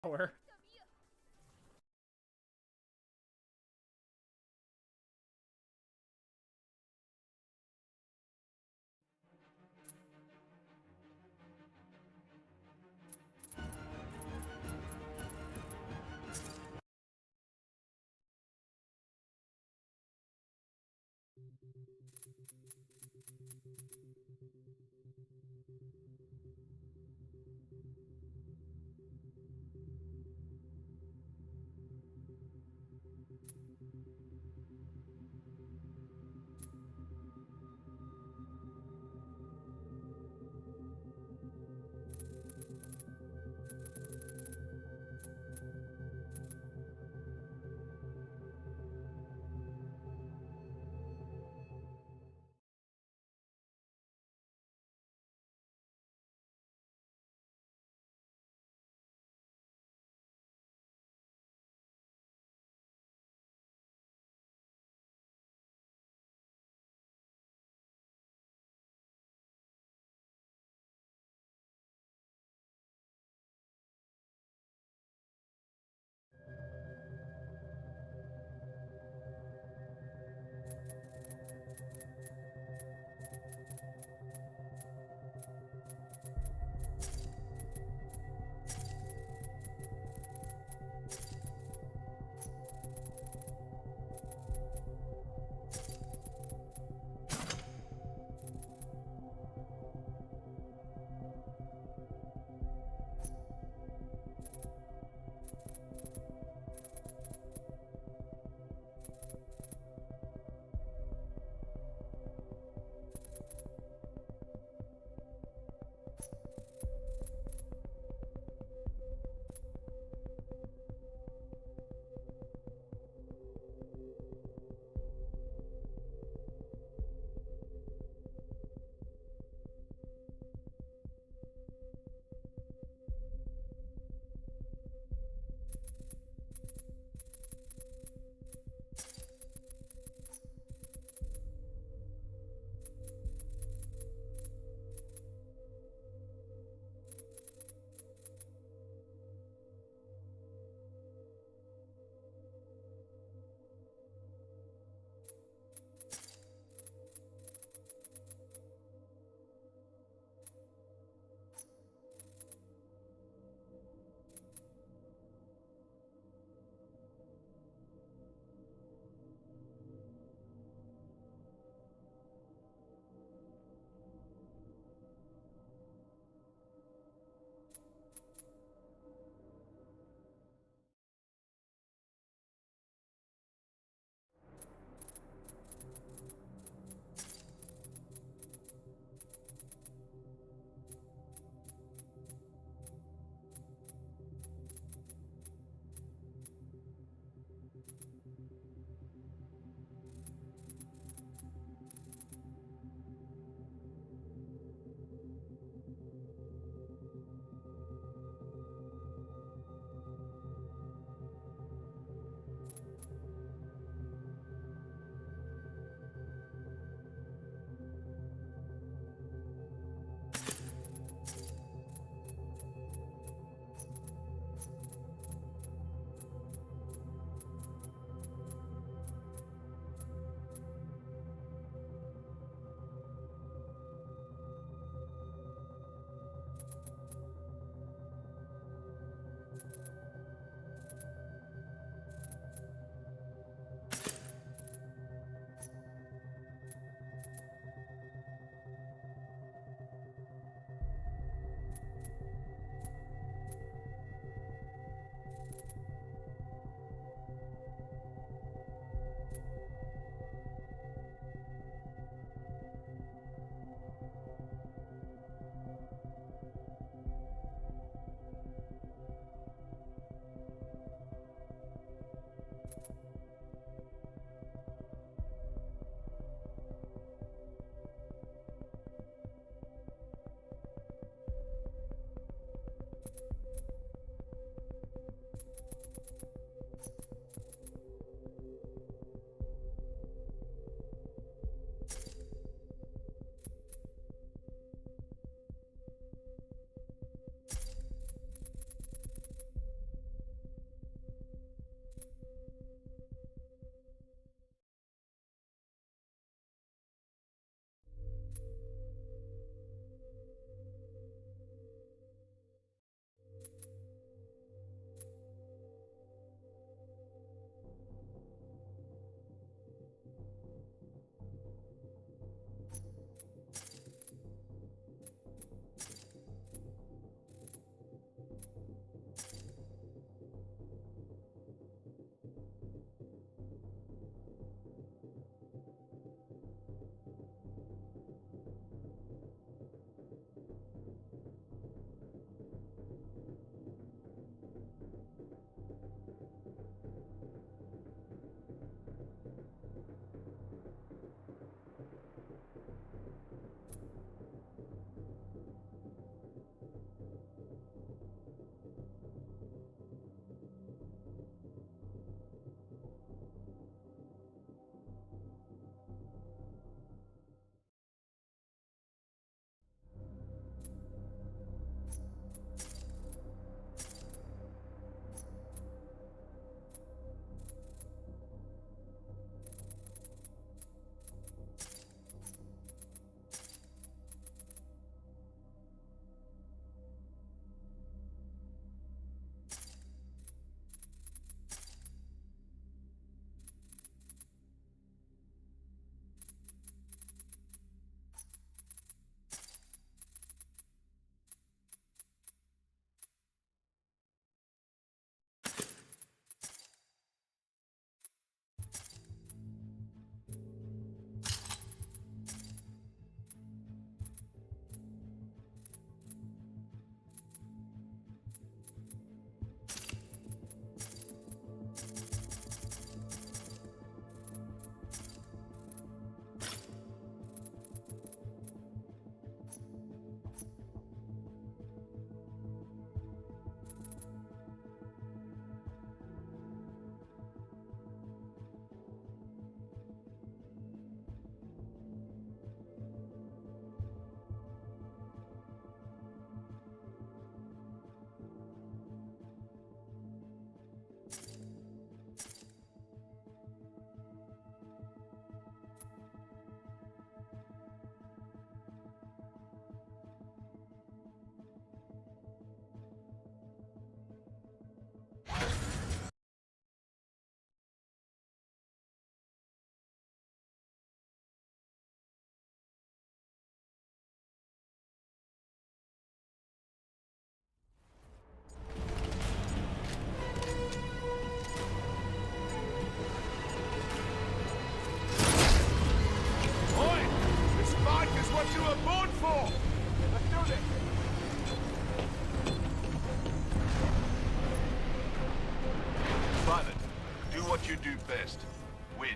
Power. what you do best. Win.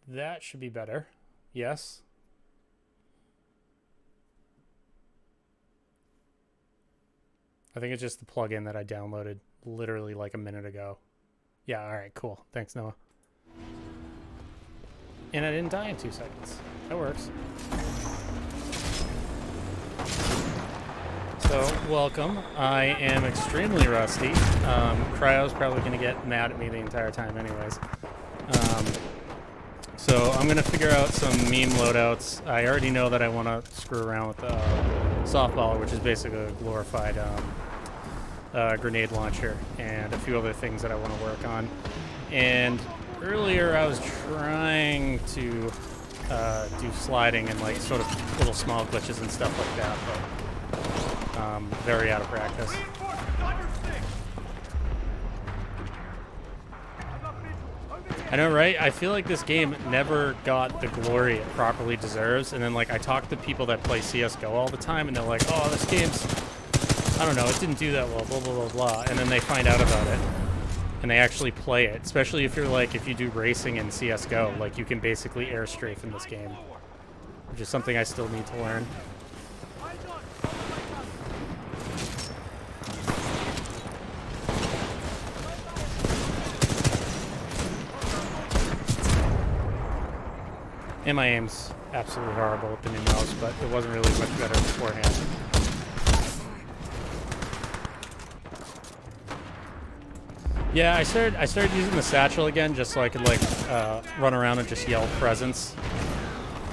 That should be better. Yes. I think it's just the plugin that I downloaded literally like a minute ago. Yeah, alright, cool. Thanks, Noah. And I didn't die in 2 seconds. That works. So, welcome. I am extremely rusty. Cryo's probably going to get mad at me the entire time anyways. So I'm going to figure out some meme loadouts. I already know that I want to screw around with the softballer, which is basically a glorified grenade launcher, and a few other things that I want to work on. And earlier I was trying to do sliding and like sort of little small glitches and stuff like that, but very out of practice. I know, right? I feel like this game never got the glory it properly deserves, and then like I talk to people that play CSGO all the time and they're like, oh, this game's, I don't know, it didn't do that well, blah, blah, blah, blah, and then they find out about it and they actually play it, especially if you're like, if you do racing in CSGO, like you can basically airstrafe in this game, which is something I still need to learn. And my aim's absolutely horrible with the new mouse, but it wasn't really much better beforehand. Yeah, I started using the satchel again just so I could like run around and just yell presents.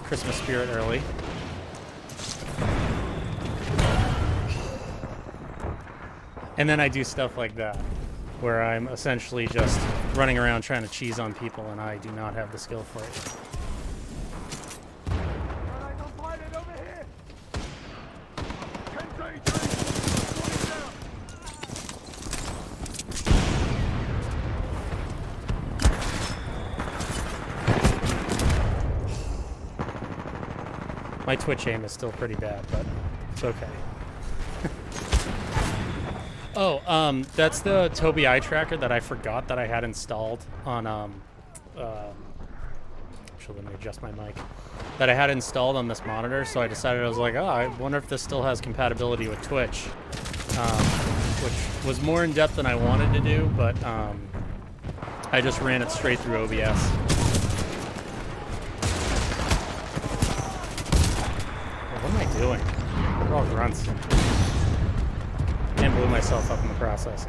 Christmas spirit early. And then I do stuff like that, where I'm essentially just running around trying to cheese on people, and I do not have the skill for it. My Twitch aim is still pretty bad, but it's okay. Oh, that's the Tobii eye tracker that I forgot that I had installed on, actually let me adjust my mic, that I had installed on this monitor, so I decided, I was like, oh, I wonder if this still has compatibility with Twitch, which was more in depth than I wanted to do, but I just ran it straight through OBS. What am I doing? They're all grunts. And blew myself up in the process.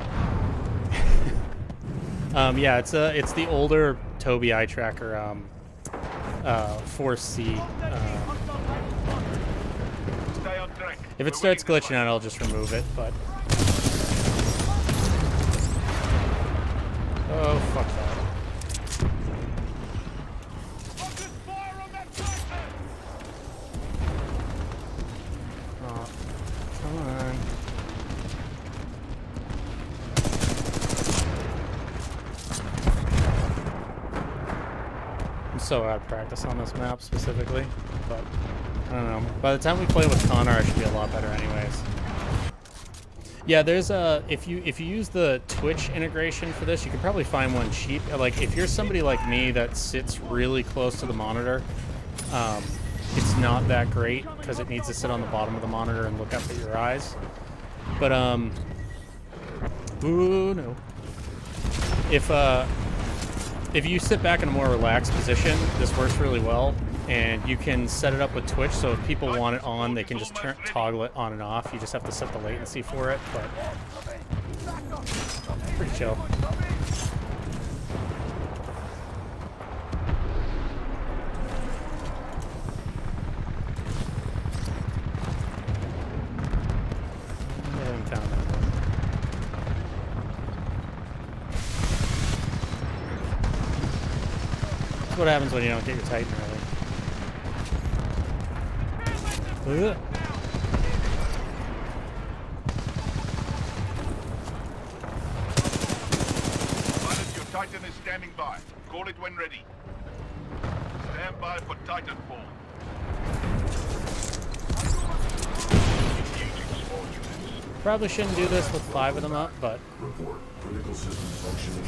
Yeah, it's the older Tobii eye tracker, Force C. If it starts glitching out, I'll just remove it, but... Oh, fuck that. Oh, come on. I'm so out of practice on this map specifically, but I don't know. By the time we play with Connor, I should be a lot better anyways. Yeah, there's a if you use the Twitch integration for this, you can probably find one cheap. Like if you're somebody like me that sits really close to the monitor, it's not that great because it needs to sit on the bottom of the monitor and look up at your eyes. But ooh no. If you sit back in a more relaxed position, this works really well, and you can set it up with Twitch, so if people want it on, they can just toggle it on and off. You just have to set the latency for it, but pretty chill. I haven't found that. That's what happens when you don't get your Titan early. Ugh. Pilot, your Titan is standing by. Call it when ready. Stand by for Titanfall. Probably shouldn't do this with 5 of them up, but Report. Critical systems functioning.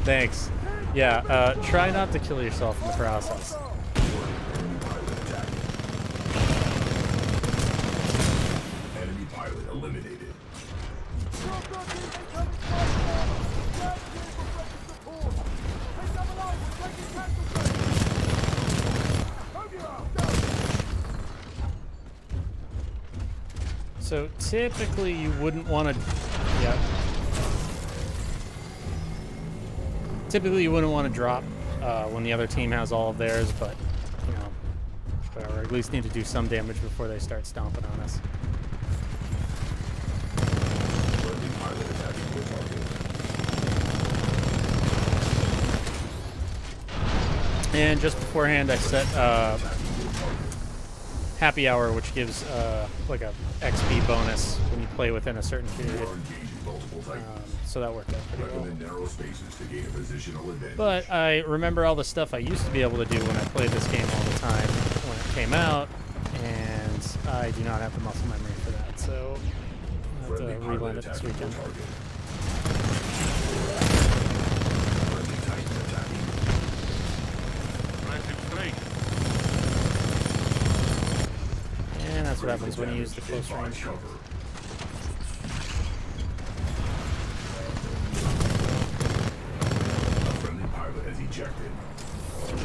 thanks. Yeah, try not to kill yourself in the process. Enemy pilot attack. Enemy pilot eliminated. So typically you wouldn't want to, yeah. Typically you wouldn't want to drop when the other team has all of theirs, but you know, or at least need to do some damage before they start stomping on us. Friendly pilot attacking the target. And just beforehand I set happy hour, which gives like a XP bonus when you play within a certain period. So that worked out pretty well. Narrow spaces to gain a positional advantage. But I remember all the stuff I used to be able to do when I played this game all the time when it came out, and I do not have the muscle memory for that, so I have to relearn it this weekend. And that's what happens when you use the close range.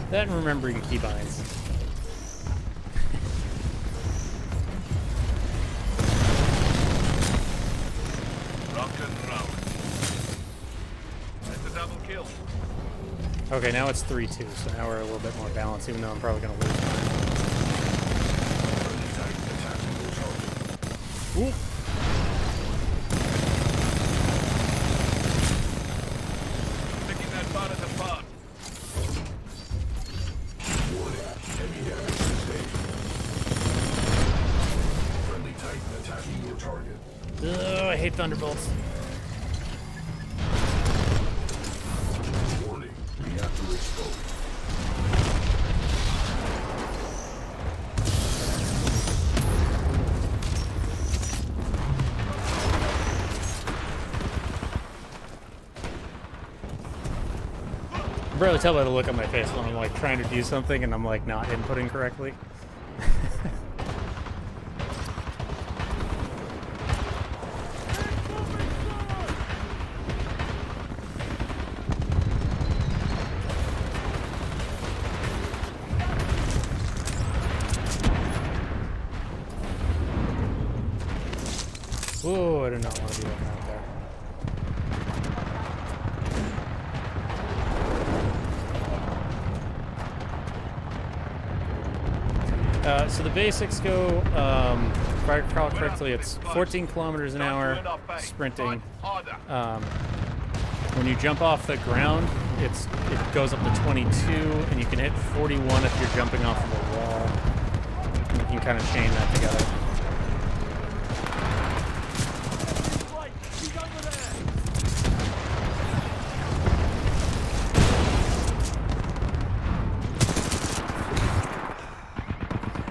That and remembering keybinds. Rock and roll. That's a double kill. Okay, now it's 3-2, so now we're a little bit more balanced, even though I'm probably going to lose. Ooh. Picking that bot apart. Friendly Titan attacking your target. Ugh, I hate Thunderbolts. Warning, reactor exposed. I can barely tell by the look on my face when I'm like trying to do something and I'm like not inputting correctly. Whoa, I do not want to be looking out there. So the basics go, if I recall correctly, it's 14 kilometers an hour sprinting. When you jump off the ground, it goes up to 22, and you can hit 41 if you're jumping off of a wall. And you can kind of chain that together.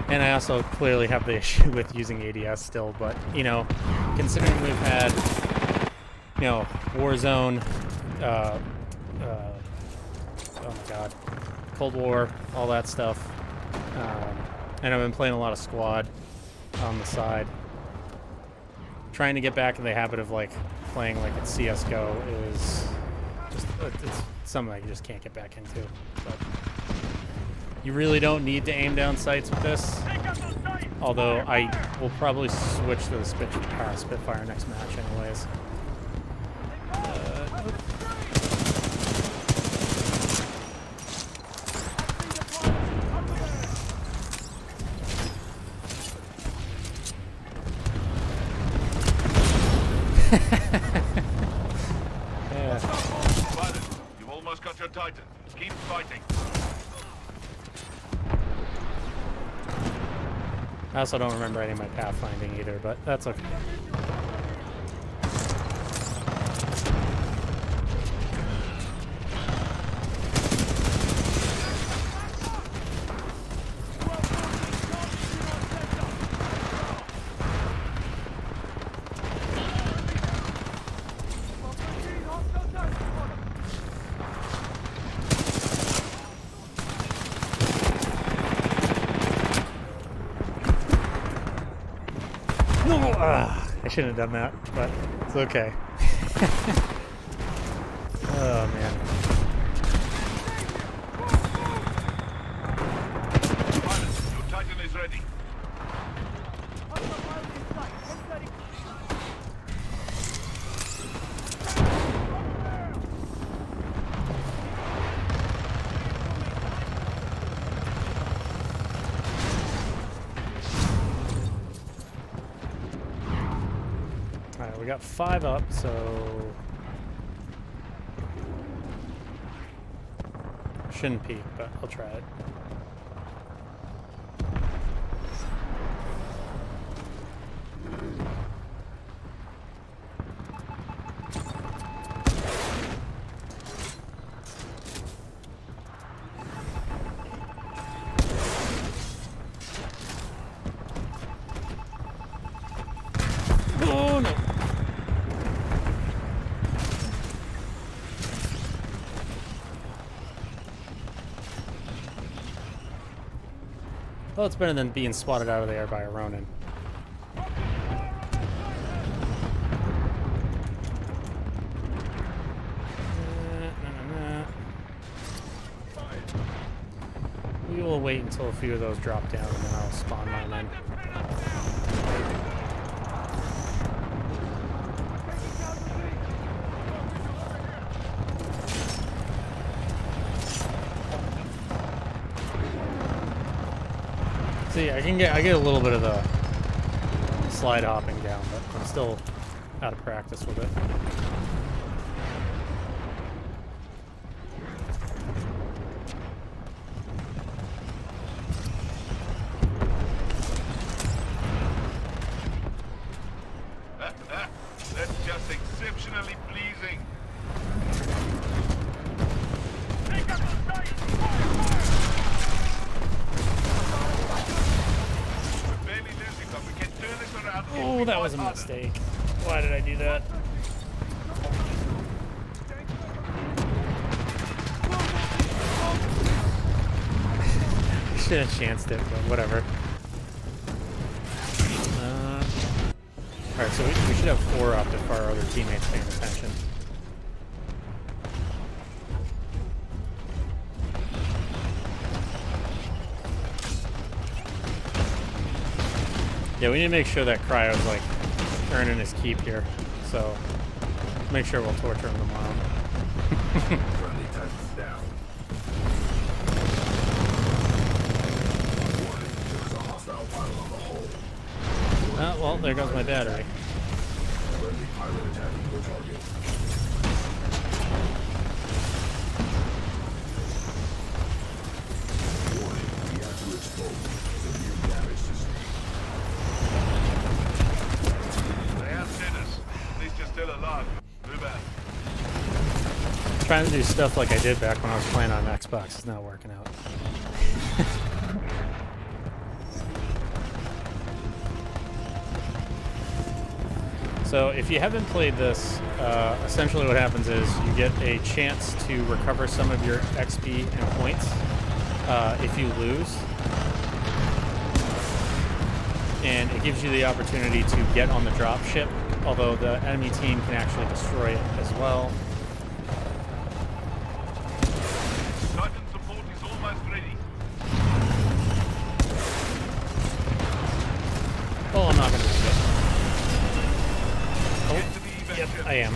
And I also clearly have the issue with using ADS still, but, you know, considering we've had, you know, Warzone, oh my god, Cold War, all that stuff, and I've been playing a lot of squad on the side. Trying to get back in the habit of, like, playing like it's CSGO is just, it's something I just can't get back into, but... You really don't need to aim down sights with this, although I will probably switch to the Spitfire next match anyways. Pilot, you've almost got your Titan. Keep fighting. I also don't remember any of my pathfinding either, but that's okay. I shouldn't have done that, but it's okay. Oh man. Pilot, your Titan is ready. Alright, we got 5 up, so shouldn't peek, but I'll try it. Oh no! Well, it's better than being swatted out of the air by a Ronin. We will wait until a few of those drop down, and then I'll spawn mine in. See, I get a little bit of the slide hopping down, but I'm still out of practice with it. That's just exceptionally pleasing. We're barely losing, but we can turn this around. if Oh, we that work was a harder. mistake. Why did I do that? Should have chanced it, but whatever. Alright, so we should have 4 up if our other teammates paying attention. Yeah, we need to make sure that Cryo's like earning his keep here. So make sure we'll torture him tomorrow. Friendly Titans down. Warning, there's a hostile pilot on the hull. Well, there goes my battery. Friendly pilot attacking your target. Warning, reactor exposed. Severe damage sustained. They have seen us. At least you're still alive. Move out. Trying to do stuff like I did back when I was playing on Xbox is not working out. So if you haven't played this, essentially what happens is you get a chance to recover some of your XP and points if you lose. And it gives you the opportunity to get on the drop ship, although the enemy team can actually destroy it as well. Titan support is almost ready. Oh, I'm not going to do it. Get to the evac Yep, ship. I am.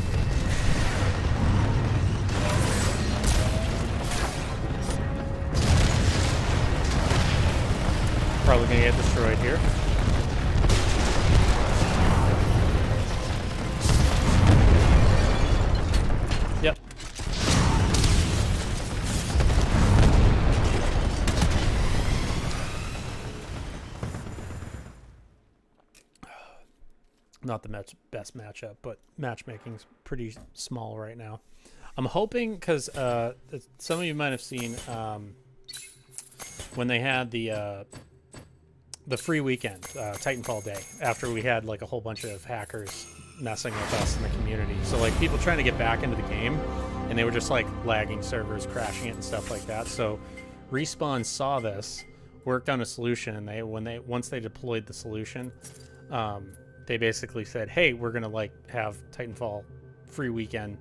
Probably going to get destroyed here. Yep. Not the best matchup, but matchmaking's pretty small right now. I'm hoping, because some of you might have seen when they had the free weekend, Titanfall Day, after we had like a whole bunch of hackers messing with us in the community. So like people trying to get back into the game, and they were just like lagging servers, crashing it and stuff like that. So Respawn saw this, worked on a solution, and once they deployed the solution, they basically said, hey, we're gonna like have Titanfall free weekend,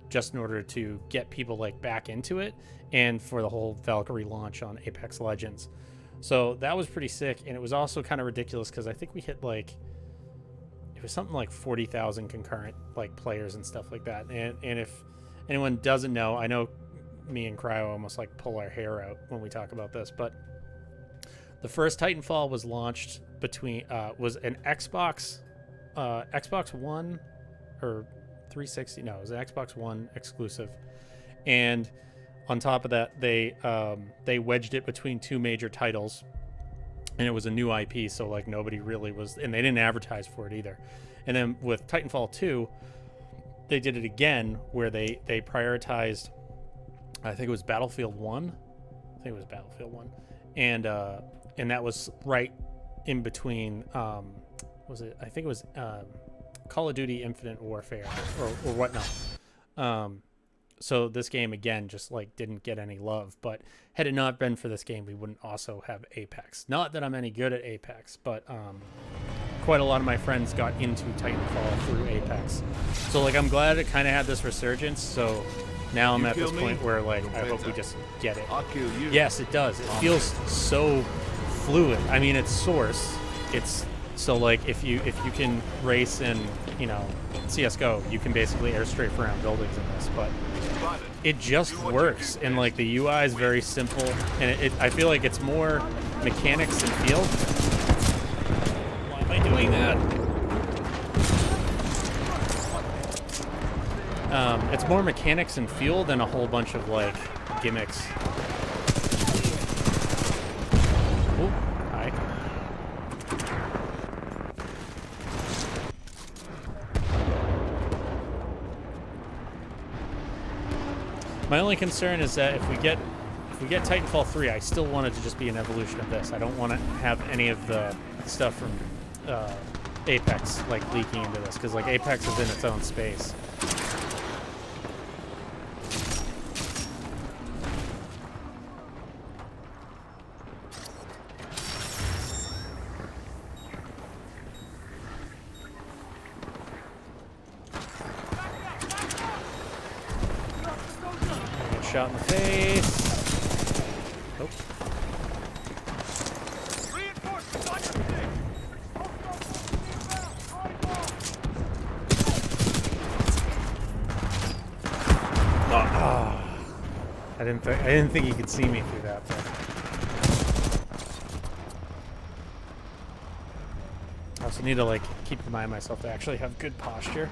just in order to get people like back into it, and for the whole Valkyrie launch on Apex Legends. So that was pretty sick, and it was also kind of ridiculous because I think we hit like, it was something like 40,000 concurrent like players and stuff like that. And if anyone doesn't know, I know me and Cryo almost like pull our hair out when we talk about this, but the first Titanfall was launched between was an Xbox One or 360. No, it was an Xbox One exclusive, and on top of that, they wedged it between two major titles, and it was a new IP, so like nobody really was, and they didn't advertise for it either. And then with Titanfall 2, they did it again, where they prioritized, I think it was Battlefield 1. I think it was Battlefield 1, and that was right in between. Was it? I think it was Call of Duty Infinite Warfare or whatnot. So this game again just like didn't get any love, but had it not been for this game, we wouldn't also have Apex. Not that I'm any good at Apex, but quite a lot of my friends got into Titanfall through Apex. So like I'm glad it kind of had this resurgence. So now I'm at this point where like I hope we just get it. I'll kill you. Yes, it does. It feels so fluid. I mean, it's Source. It's so like if you can race in, you know, CS:GO, you can basically airstrafe around buildings in this, but it just works, and like the UI is very simple, and I feel like it's more mechanics than feel. Why am I doing that? It's more mechanics and feel than a whole bunch of like gimmicks. Oh, hi. My only concern is that if we get Titanfall 3, I still want it to just be an evolution of this. I don't want to have any of the stuff from Apex like leaking into this, because like Apex is in its own space. Shot in the face. Oh. I didn't think he could see me through that. But I also need to like keep reminding myself to actually have good posture.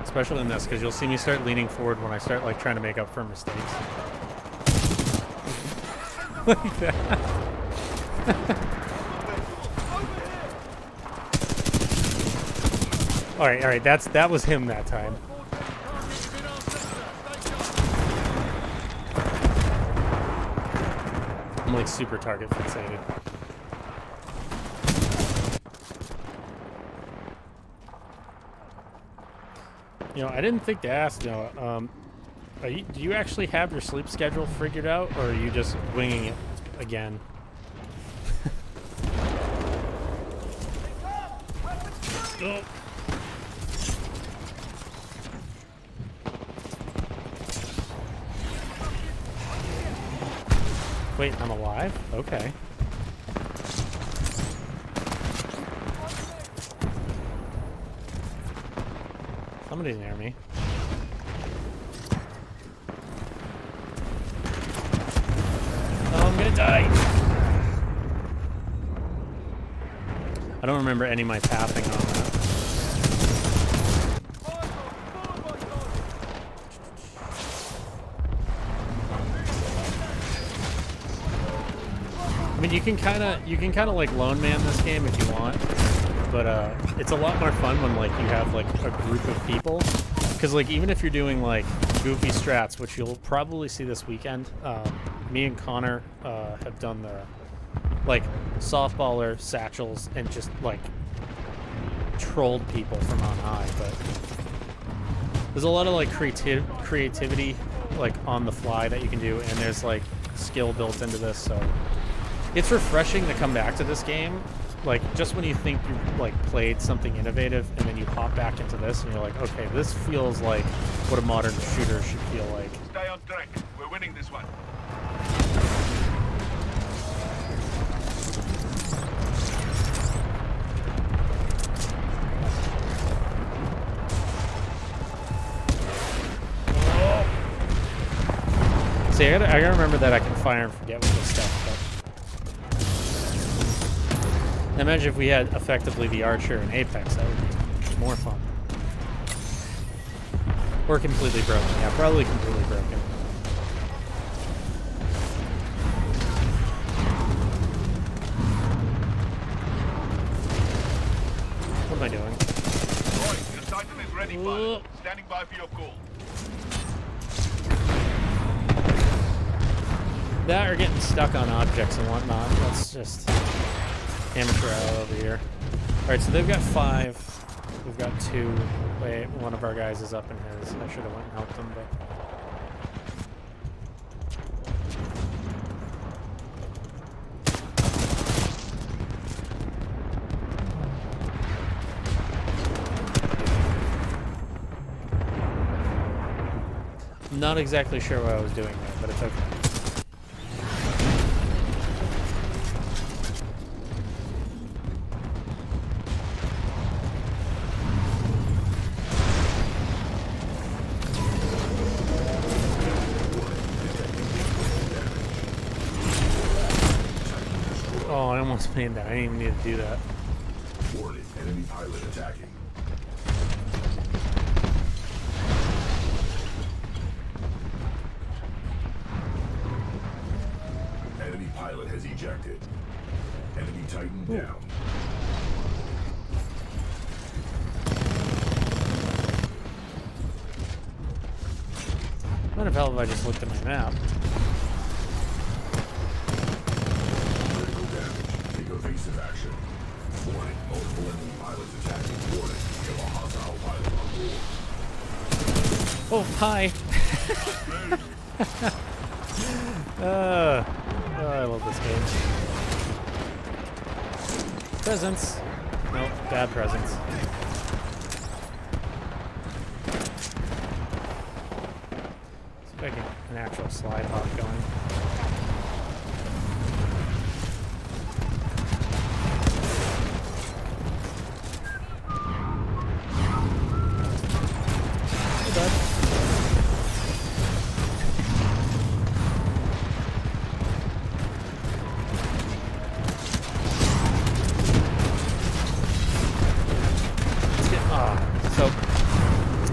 Especially in this, because you'll see me start leaning forward when I start like trying to make up for mistakes. Like that. all right, that was him that time. I'm like super target fixated. You know, I didn't think to ask, you know, do you actually have your sleep schedule figured out, or are you just winging it again? Oh. Wait, I'm alive? Okay. Somebody's near me. Oh, I'm gonna die. I don't remember any of my pathing on that. I mean, you can kind of like lone man this game if you want. But it's a lot more fun when like you have like a group of people, because like even if you're doing like goofy strats, which you'll probably see this weekend, me and Connor have done the like softballer satchels and just like trolled people from on high. But there's a lot of like creativity like on the fly that you can do, and there's like skill built into this, so It's refreshing to come back to this game, like just when you think you've like played something innovative, and then you hop back into this, and you're like, okay, this feels like what a modern shooter should feel like. Stay on track. We're winning this one. See, I gotta remember that I can fire and forget with this stuff. But imagine if we had effectively the Archer in Apex, that would be more fun. Or completely broken. Yeah, probably completely broken. What am I doing? Roy, your Titan is ready, pilot. Standing by for your call. That or getting stuck on objects and whatnot. That's just amateur hour over here. Alright, so they've got 5. We've got 2. Wait, one of our guys is up in his. I should have went and helped him, but... I'm not exactly sure what I was doing there, but it's okay. Oh, I almost made that. I didn't even need to do that. Warning, enemy pilot attacking. Enemy pilot has ejected. Enemy Titan down. What the hell if I just looked at my map? Critical damage. Take evasive action. Warning, multiple enemy pilots attacking. Warning, we have a hostile pilot on board. Oh, hi. Oh, I love this game. Presents. Nope, bad presents. See if I can get an actual slide hop going. Hey, bud.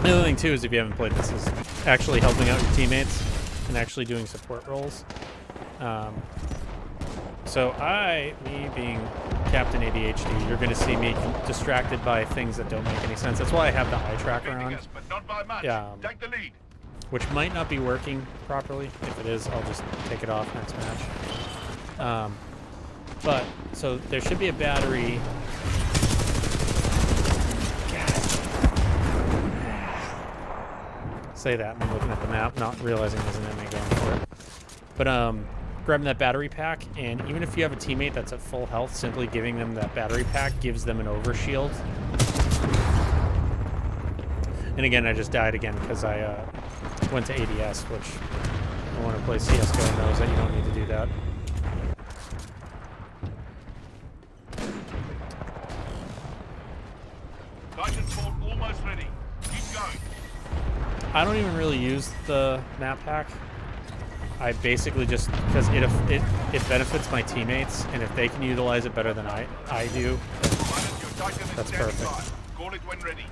The other thing too is, if you haven't played this, is actually helping out your teammates and actually doing support roles. So me being Captain ADHD, you're going to see me distracted by things that don't make any sense. That's why I have the eye tracker on. Us, but not by much. Yeah. Take the lead. Which might not be working properly. If it is, I'll just take it off next match. But so there should be a battery. Say that when I'm looking at the map, not realizing there's an enemy going for it. But grabbing that battery pack, and even if you have a teammate that's at full health, simply giving them that battery pack gives them an overshield. And again, I just died again because I went to ADS, which anyone who plays CSGO knows that you don't need to do that. Titanfall almost ready. Keep going. I don't even really use the map pack. I basically just, because it benefits my teammates, and if they can utilize it better than I do, that's perfect. Call it when ready.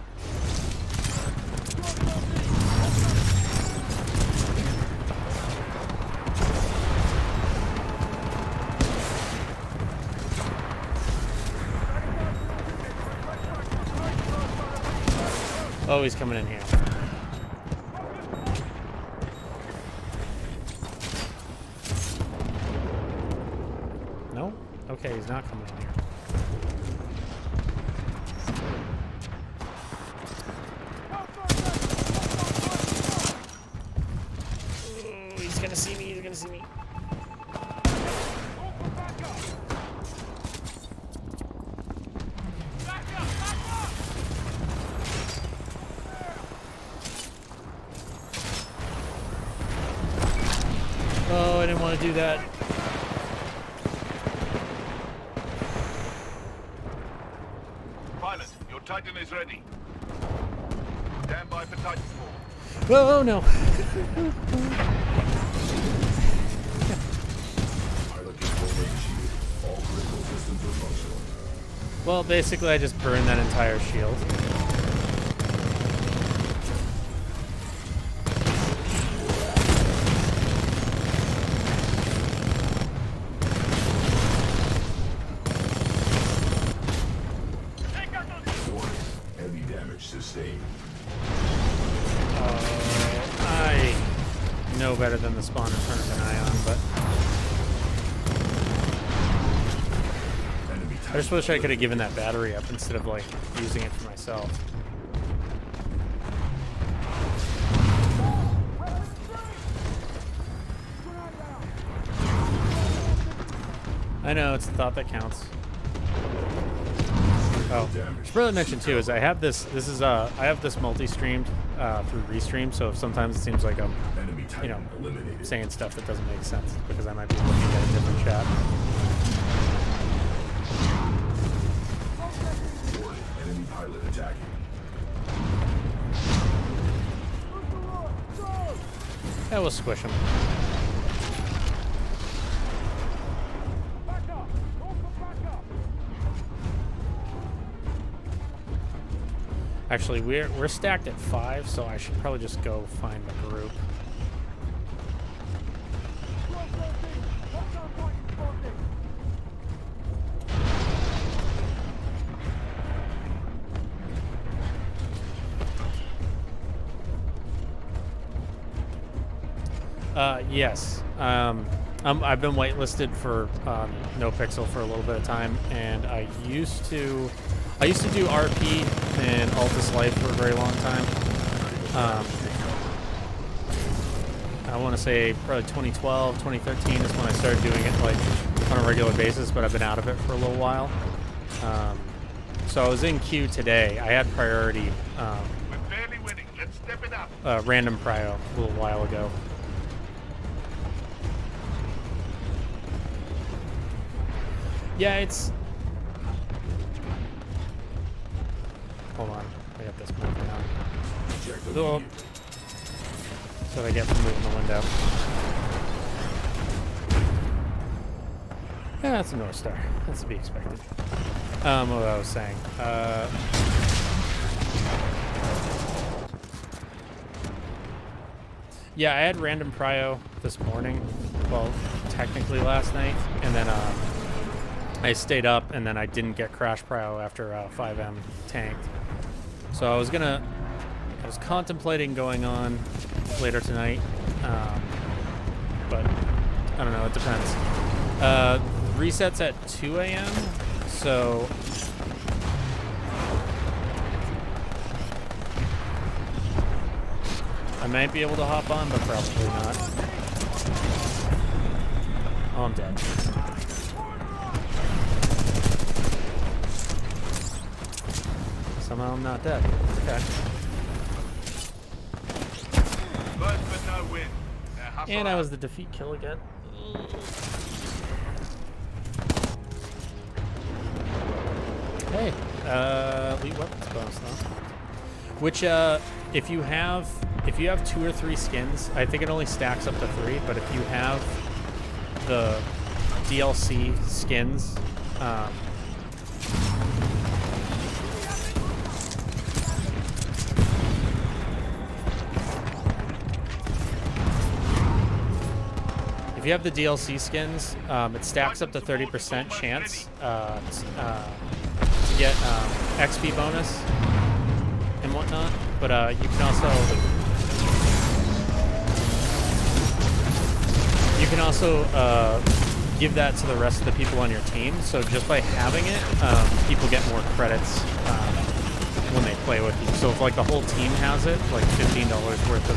Oh, he's coming in here. No? Okay, he's not coming in here. Oh, he's gonna see me, he's gonna see me. Oh, I didn't want to do that. Pilot, your Titan is ready. Stand by for Titanfall. Oh, no. Pilot control initiated. All critical systems are functional. Well, basically, I just burned that entire shield. Warning. Heavy damage sustained. I know better than the spawn in front of an ion, but Enemy I just wish I could have given that battery up instead of like using it for myself. I know, it's the thought that counts. Oh, should probably mention too is I have this multi-streamed through Restream, so sometimes it seems like I'm Enemy Titan eliminated. saying stuff that doesn't make sense because I might be looking at a different chat. Warning. Enemy pilot attacking. Yeah, we'll squish him. Actually, we're stacked at 5, so I should probably just go find the group. Yes. I've been whitelisted for NoPixel for a little bit of time, and I used to do RP and Altus Life for a very long time. I want to say probably 2012, 2013 is when I started doing it like on a regular basis, but I've been out of it for a little while. So I was in queue today. I had priority We're barely winning. Let's step it up. random prio a little while ago. Yeah, it's... Hold on, I got this moved down. Check the Oh. view. So I get from moving the window. Yeah, that's a North Star. That's to be expected. What I was saying. Yeah, I had random prio this morning. Well, technically last night, and then I stayed up, and then I didn't get crash prio after 5M tanked. So I was contemplating going on later tonight, but I don't know. It depends. Resets at 2 a.m. So I might be able to hop on, but probably not. Oh, I'm dead. Somehow I'm not dead. Okay. First but no win. Hustle And I out. was the defeat kill again. Hey, elite weapons bonus though. Which, if you have 2 or 3 skins, I think it only stacks up to 3. But if you have the DLC skins, if you have the DLC skins, it stacks up to 30% chance to get XP bonus and whatnot. But you can also give that to the rest of the people on your team. So just by having it, people get more credits when they play with you. So if like the whole team has it, like $15 worth of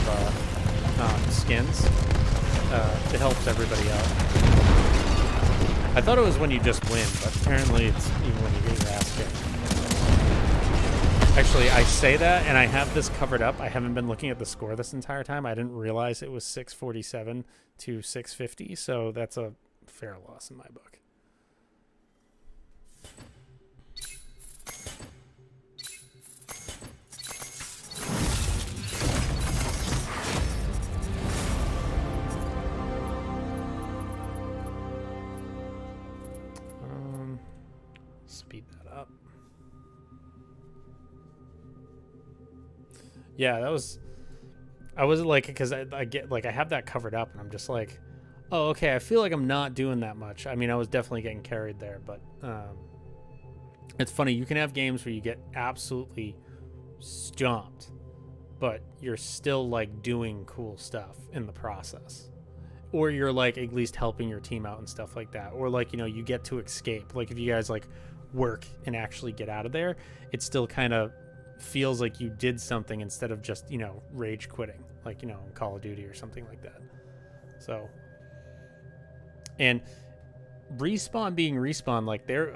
skins, it helps everybody out. I thought it was when you just win, but apparently it's even when you get your ass kicked. Actually, I say that, and I have this covered up. I haven't been looking at the score this entire time. I didn't realize it was 647 to 650, so that's a fair loss in my book. Speed that up. Yeah, that was... I was like, because I get, like, I have that covered up, and I'm just like, oh, okay, I feel like I'm not doing that much. I mean, I was definitely getting carried there, but it's funny. You can have games where you get absolutely stomped, but you're still, like, doing cool stuff in the process. Or you're, like, at least helping your team out and stuff like that. Or, like, you know, you get to escape. Like, if you guys, like, work and actually get out of there, it still kind of feels like you did something instead of just, you know, rage quitting, like, you know, in Call of Duty or something like that. So, and Respawn being Respawn, like, they're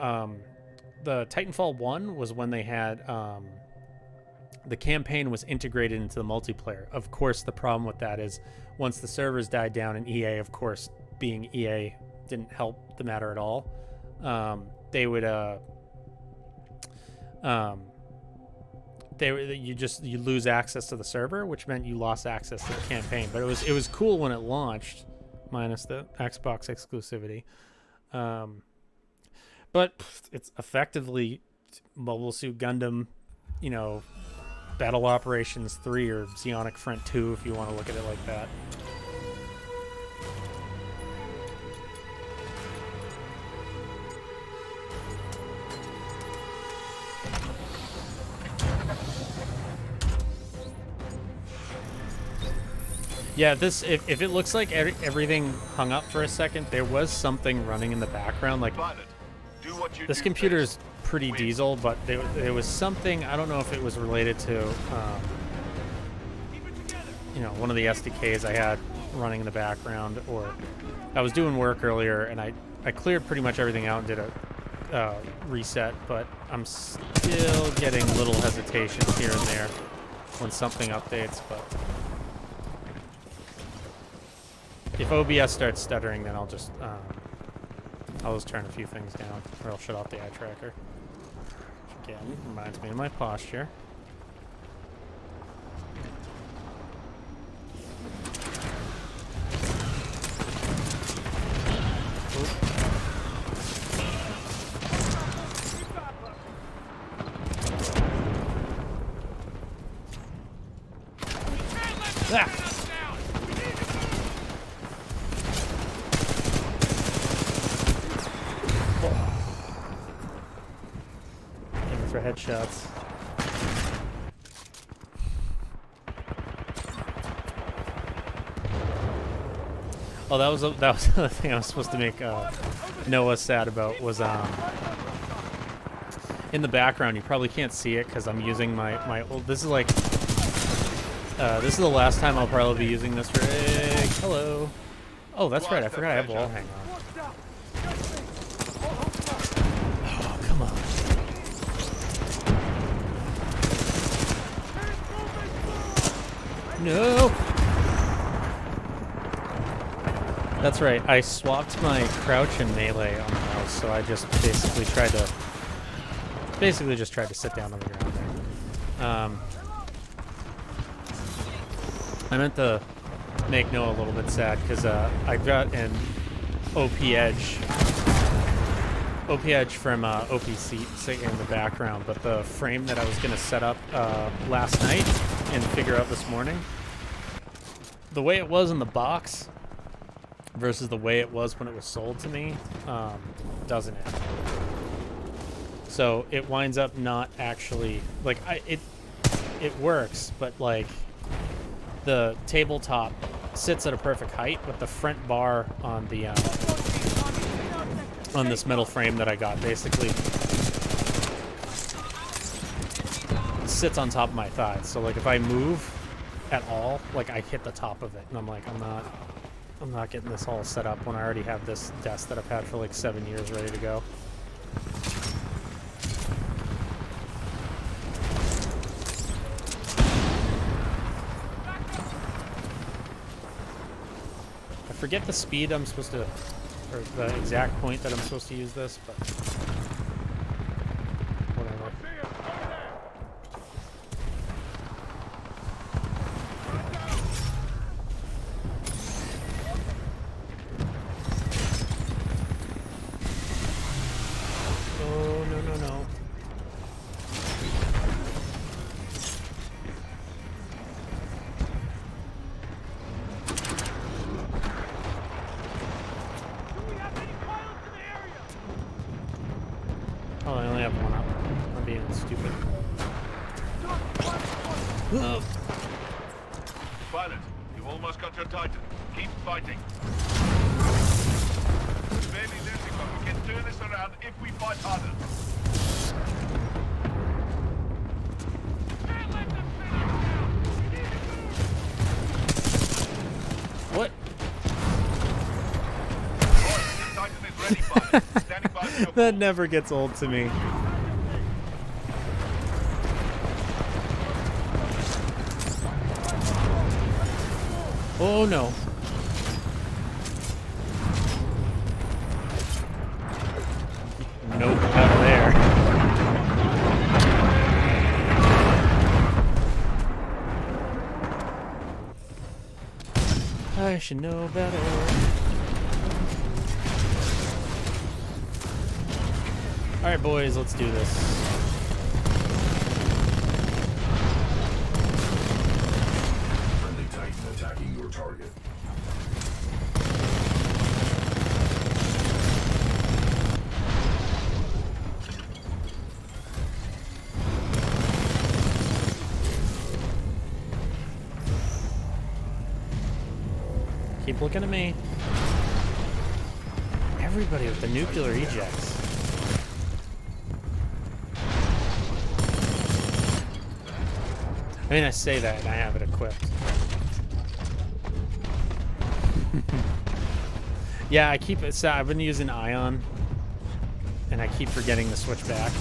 the Titanfall 1 was when they had the campaign was integrated into the multiplayer. Of course, the problem with that is once the servers died down, and EA, of course, being EA, didn't help the matter at all. They would you lose access to the server, which meant you lost access to the campaign. But it was cool when it launched, minus the Xbox exclusivity. But it's effectively Mobile Suit Gundam, you know, Battle Operations 3 or Zionic Front 2 if you want to look at it like that. Yeah, this if it looks like everything hung up for a second, there was something running in the background. Like, this computer is pretty diesel, but there was something, I don't know if it was related to, you know, one of the SDKs I had running in the background, or I was doing work earlier and I cleared pretty much everything out and did a reset, but I'm still getting little hesitations here and there when something updates. But if OBS starts stuttering, then I'll just turn a few things down, or I'll shut off the eye tracker. Which again reminds me of my posture. Ah! For headshots. Oh, that was the other thing I was supposed to make Noah sad about was in the background. You probably can't see it because I'm using my old. This is like this is the last time I'll probably be using this rig. Hello. Oh, that's right. I forgot I have wall hang on. Oh, come on. No! That's right, I swapped my crouch and melee on the mouse, so I just basically tried to sit down on the ground there. I meant to make Noah a little bit sad, because I've got an OP Edge from OPC sitting in the background, but the frame that I was going to set up last night and figure out this morning, the way it was in the box versus the way it was when it was sold to me doesn't add. So it winds up not actually, like, it works, but like the tabletop sits at a perfect height, but the front bar on the on this metal frame that I got basically sits on top of my thighs. So like if I move at all, like I hit the top of it, and I'm like, I'm not getting this all set up when I already have this desk that I've had for like 7 years ready to go. forget the speed I'm supposed to, or the exact point that I'm supposed to use this, but whatever. Oh, no, no, no. Oh, I only have one up. I'm being stupid. Pilot, you've almost got your Titan. Keep fighting. We're barely losing, but we can turn this around if we fight harder. Can't let them finish now. We need to move. What? The Titan is ready, pilot. Standing by for your That call. never gets old to me. Oh no. Nope, out of there. I should know better. Alright, boys, let's do this. Friendly Titan attacking your target. Keep looking at me. Everybody with the nuclear ejects. I mean, I say that and I have it equipped. Yeah, I keep it. So I've been using Ion, and I keep forgetting to switch back.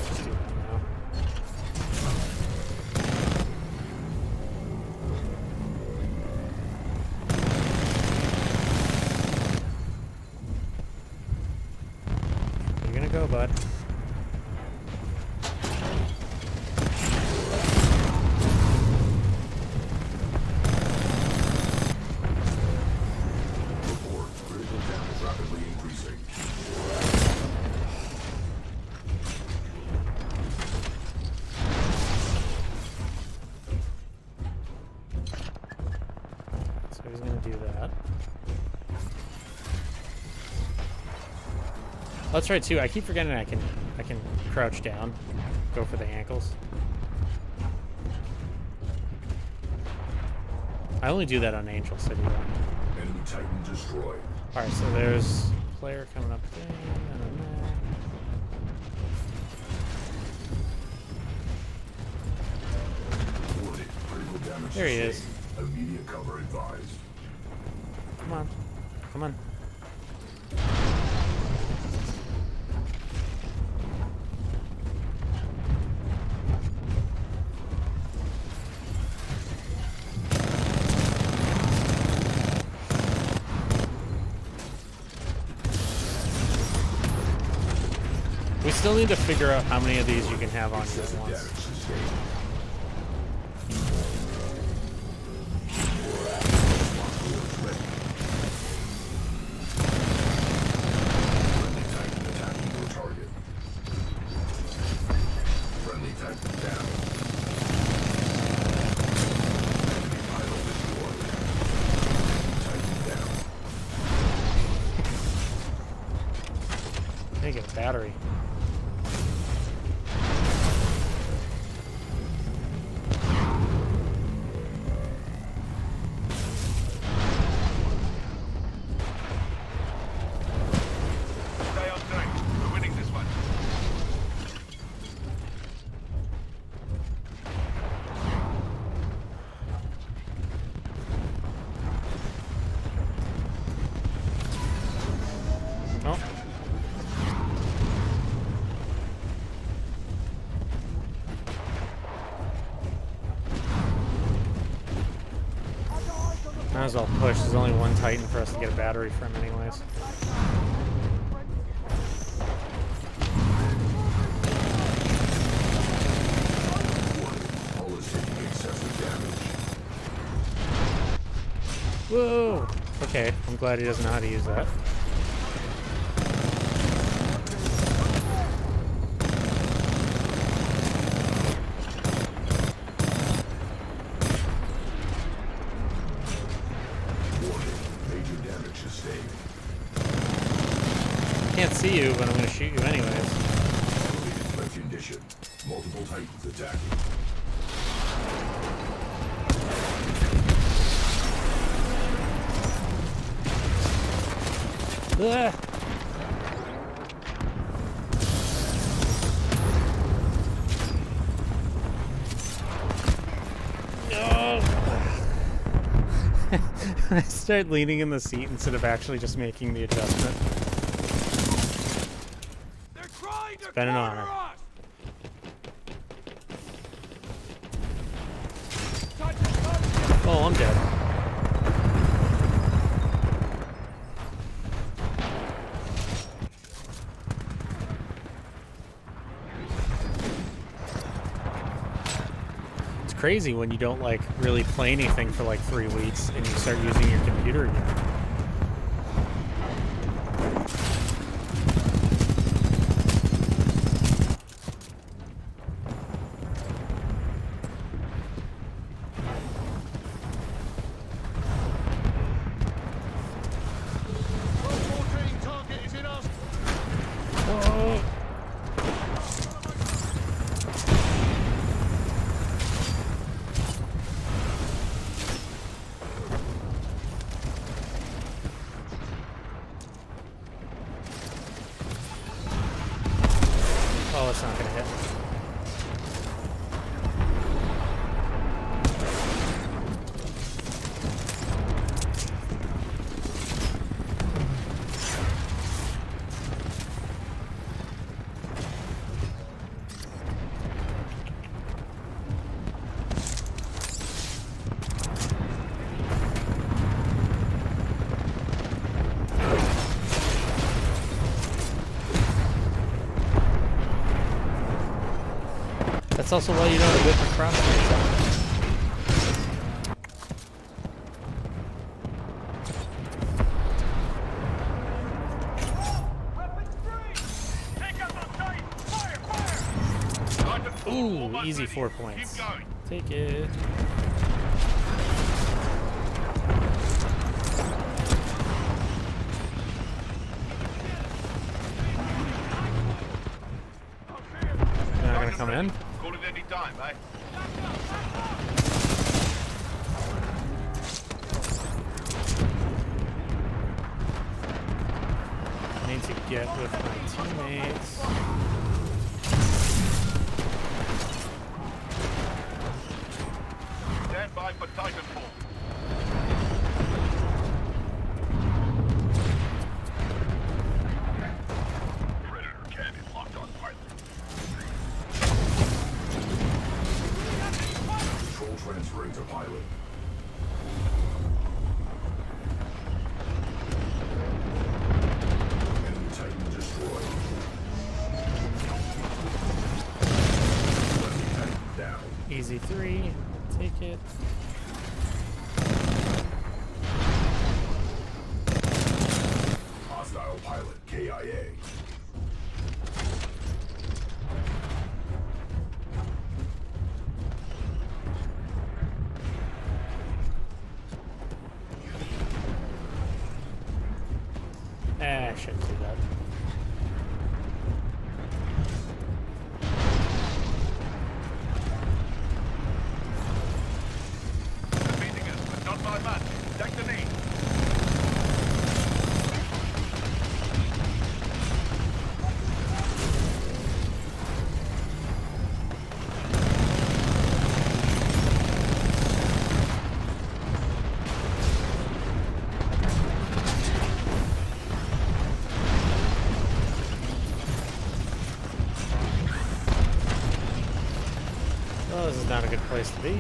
Let's do that now. You're gonna go, bud. Report. Critical damage rapidly increasing. So he's gonna do that. Oh, that's right too. I keep forgetting I can crouch down, go for the ankles. I only do that on Angel City though. Enemy Titan destroyed. All right, so there's a player coming up there. I don't know. Warning. Critical damage There he is. sustained. Immediate cover advised. Come on, come on. We still need to figure out how many of these you can have on you at Excessive damage once. sustained. Lockboards ready. Friendly Titan attacking your target. Friendly Titan down. Enemy pilot destroyed. Titan down. I think get a battery. Stay on track. We're winning this one. Oh. Might as well push. There's only one Titan for us to get a battery from anyways. Hull is taking excessive damage. Whoa! Okay, I'm glad he doesn't know how to use that. Can't see you, but I'm gonna shoot you anyways. Elevated threat condition. Multiple Titans attacking. Ah. No. I started leaning in the seat instead of actually just making the adjustment. It's been an honor. Oh, I'm dead. It's crazy when you don't like really play anything for like 3 weeks and you start using your computer again. Oh, it's not gonna hit. That's also why you know how to whip across things. Ooh, easy 4 points. Take it. They're not gonna come in? Call it any time, eh? I need to get with my teammates. Stand by for Titanfall. Predator cannon locked on pilot. Control transferring to pilot. Enemy Titan destroyed. Enemy Titan down. Easy 3. Take it. Hostile pilot KIA. I shouldn't do that. They're beating us, but not by much. Take the knee. Well, this is not a good place to be.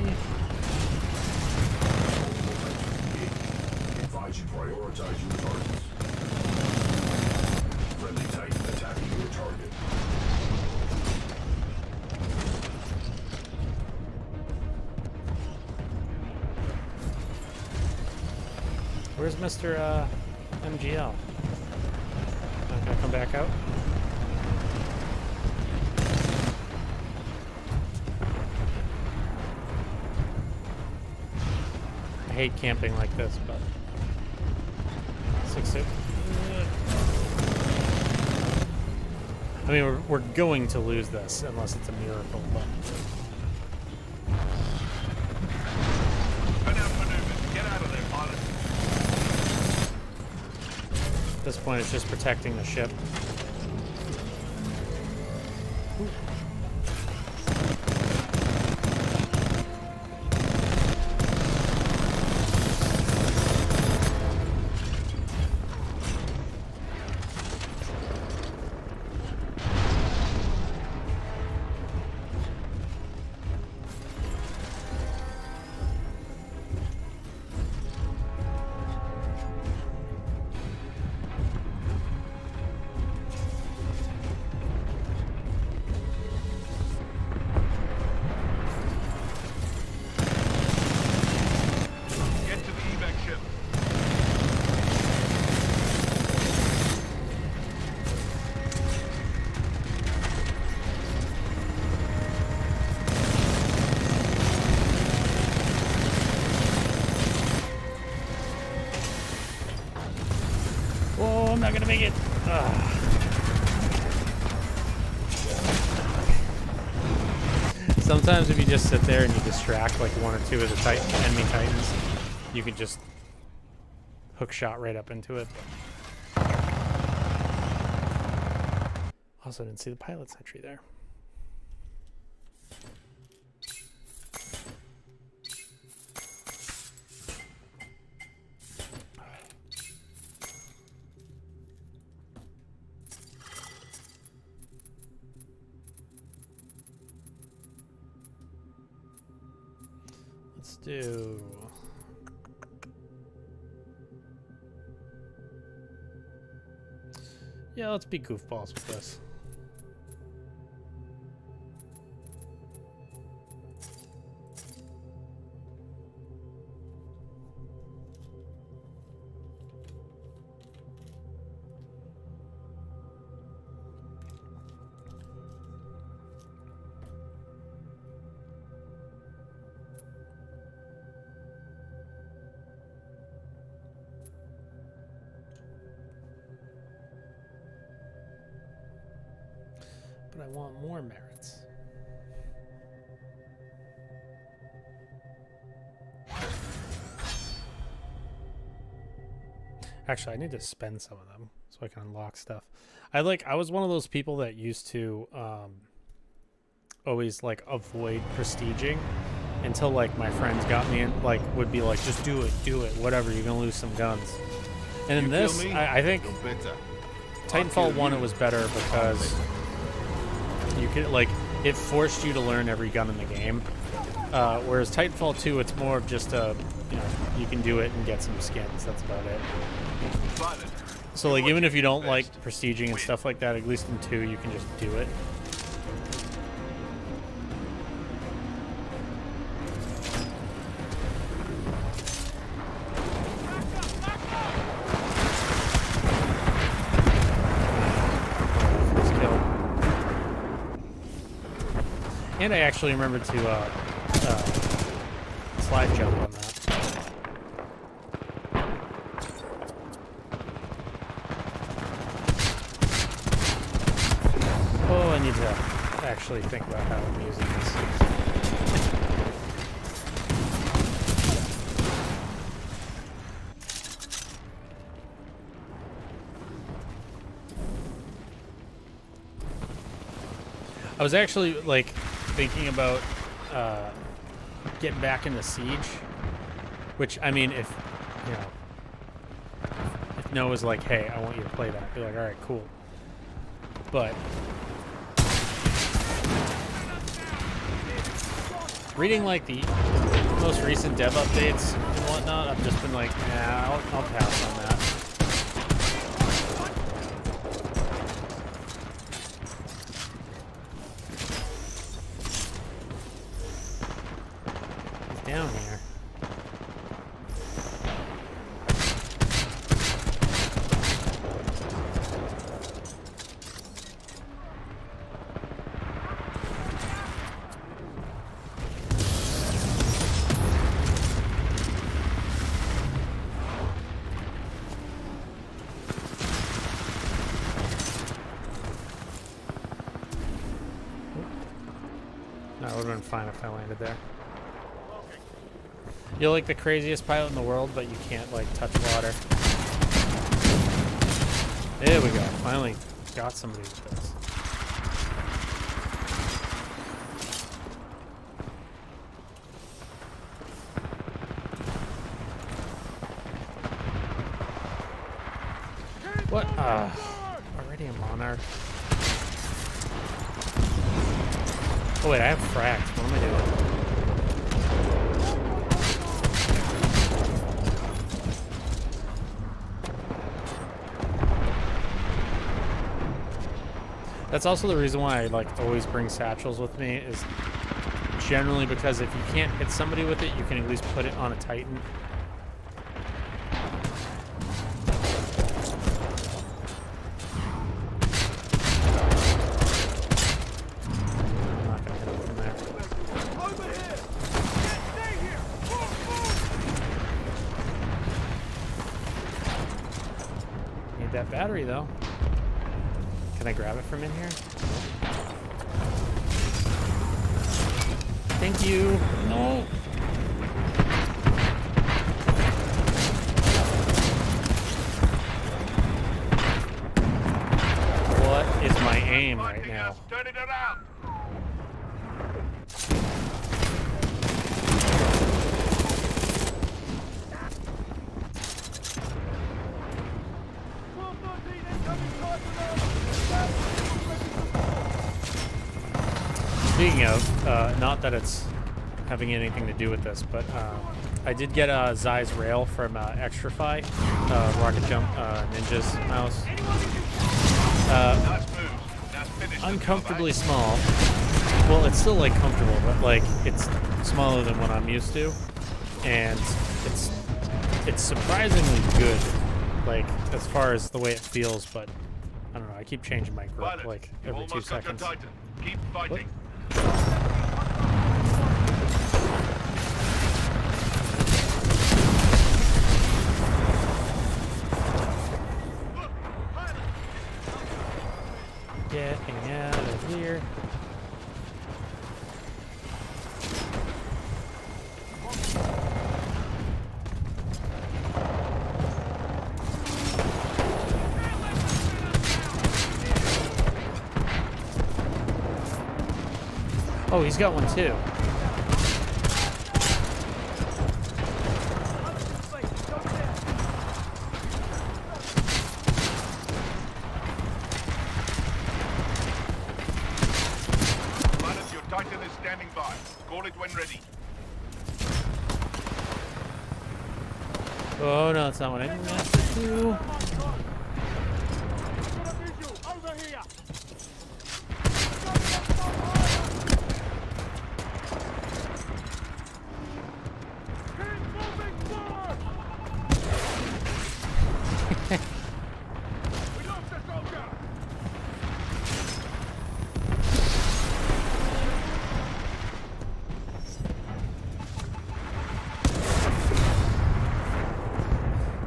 Where's Mr. MGL? Not gonna come back out? I hate camping like this, but 6-6. I mean, we're going to lose this unless it's a miracle, but. Get out of there, pilot. At this point, it's just protecting the ship. Ooh. I'm not gonna make it. Sometimes if you just sit there and you distract like one or two of the enemy titans, you could just hook shot right up into it. Also didn't see the pilot sentry there. Let's do. Yeah, let's be goofballs with this. But I want more merits. Actually, I need to spend some of them so I can unlock stuff. I was one of those people that used to always like avoid prestiging until like my friends got me in, like would be like, just do it, whatever, you're gonna lose some guns. And in this, I think Titanfall 1 it was better because you could like it forced you to learn every gun in the game, whereas Titanfall 2 it's more of just a you can do it and get some skins. That's about it. So like even if you don't like prestiging and stuff like that, at least in 2 you can just do it. And I actually remembered to slide jump on that. Oh, I need to actually think about how I'm using this. I was actually like thinking about getting back into Siege, which I mean, if Noah's like, hey, I want you to play that, I'd be like, all right, cool. But reading like the most recent dev updates and whatnot, I've just been like, nah, I'll pass on that. Down here. That would have been fine if I landed there. You're like the craziest pilot in the world, but you can't like touch water. There we go. Finally got somebody with this. What? Already a monarch. Oh wait, I have frags. What am I doing? That's also the reason why I like always bring satchels with me, is generally because if you can't hit somebody with it, you can at least put it on a Titan. I'm not gonna hit him from there. Over here! Stay here! Move! Need that battery though. Can I grab it from in here? Thank you. No. What is my aim right now? Turn it around! Speaking of, not that it's having anything to do with this, but I did get a Zeiss rail from Extrafy, Rocket Jump Ninja's mouse. Uncomfortably small. Well, it's still like comfortable, but like it's smaller than what I'm used to, and it's surprisingly good, like as far as the way it feels. But I don't know. I keep changing my grip like every 2 seconds. Keep fighting. Getting out of here. Oh, he's got one too. Pilot, your Titan is standing by. Call it when ready. Oh no, that's not what I meant to do.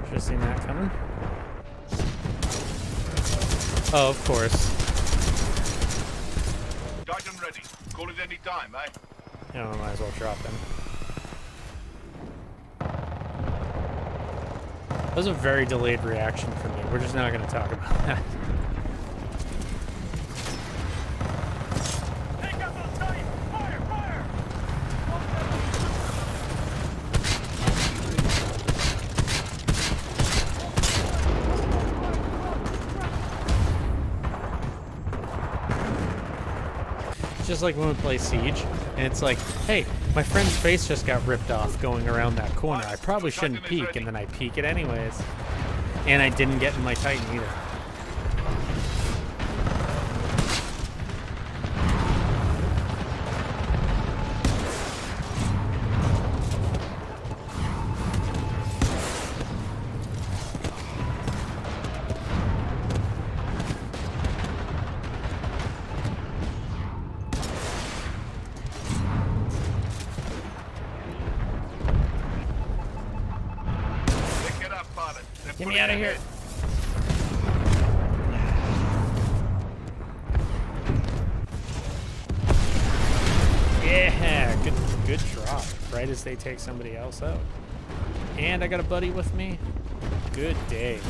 Should've seen that coming. Oh, of course. Titan ready. Call it any time, eh? You know, I might as well drop him. That was a very delayed reaction from me. We're just not going to talk about that. Take up those Titans! Fire! Fire! It's just like when we play Siege, and it's like, hey, my friend's face just got ripped off going around that corner. I probably shouldn't peek, and then I peek it anyways. And I didn't get in my Titan either. Get me out of here. good drop right as they take somebody else out. And I got a buddy with me. Good days.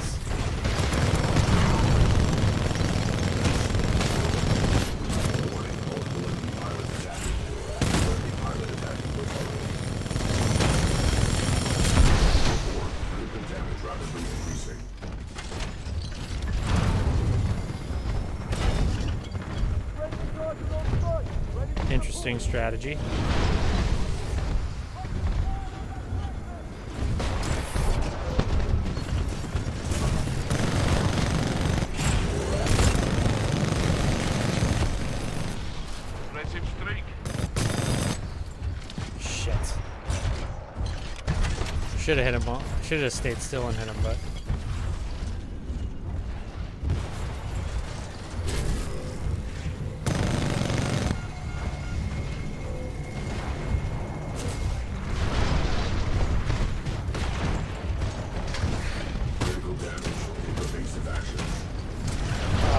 Interesting strategy. Shit. Should have hit him. Should have stayed still and hit him, but.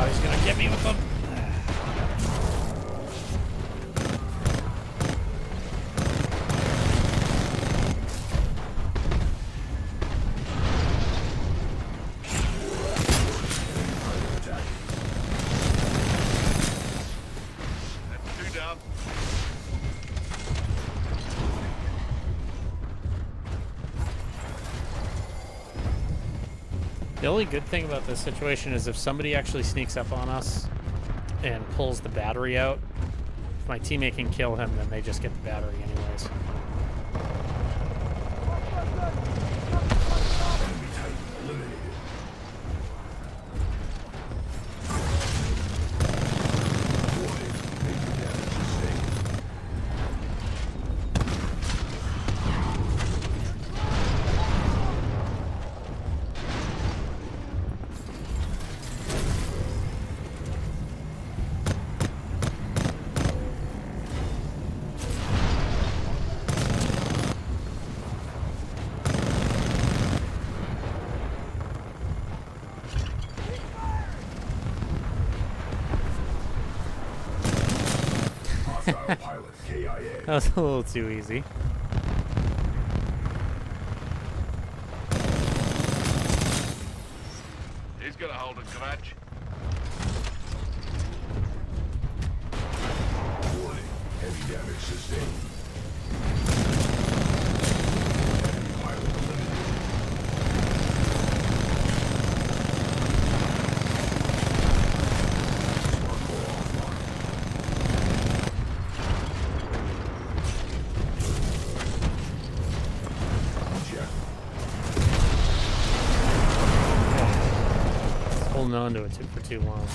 He's gonna get me with them. That's 2 down. The only good thing about this situation is if somebody actually sneaks up on us and pulls the battery out, if my teammate can kill him, then they just get the battery anyways. Pilot KIA. That was a little too easy. He's gonna hold a grudge. Warning, heavy damage sustained. Enemy pilot eliminated. Smart core offline. Check. Holding on to it for too long.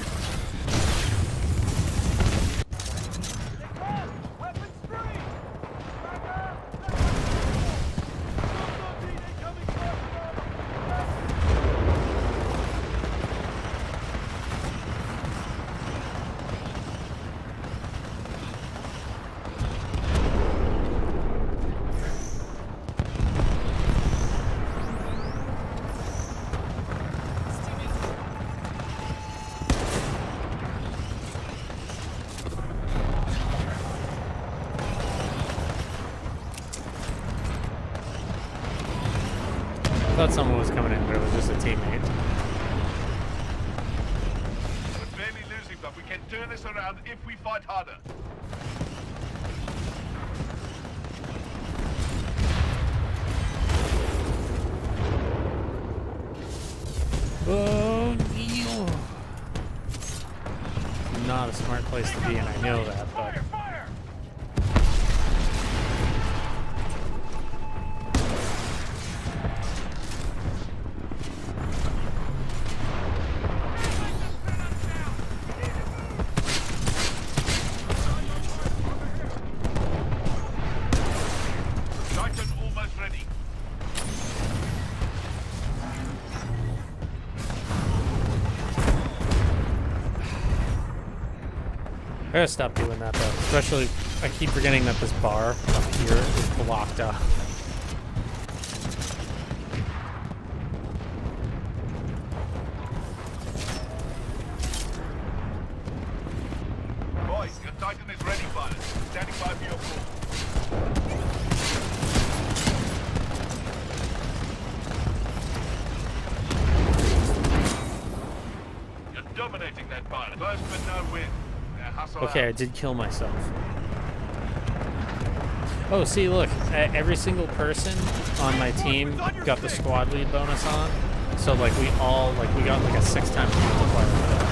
I thought someone was coming in, but it was just a teammate. We're barely losing, but we can turn this around if we fight harder. Oh, ew. Not a smart place to be, and I know that, but. Titan almost ready. I gotta stop doing that though. Especially, I keep forgetting that this bar up here is blocked up. Boys, your Titan is ready, pilot. Standing by for your call. Hostile Okay, I out. did kill myself. Oh, see, look, every single person on my team got the squad lead bonus on. So, like, we got like a 6-time multiplier for that.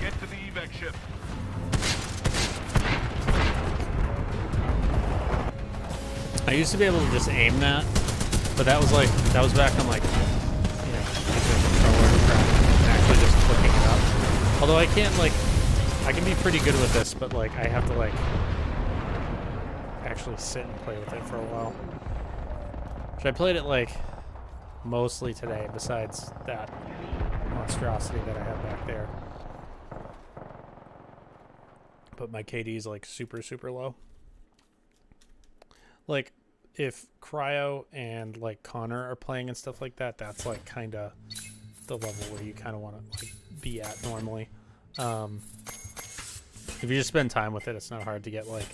Get to the evac ship. I used to be able to just aim that, but that was back on like, you know, the controller crap, and actually just clicking it up. Although I can't I can be pretty good with this, but like I have to like actually sit and play with it for a while. Which I played it like mostly today, besides that monstrosity that I have back there. But my KD is like super, super low. Like, if Cryo and like Connor are playing and stuff like that, that's like kind of the level where you kind of want to like be at normally. If you just spend time with it, it's not hard to get like,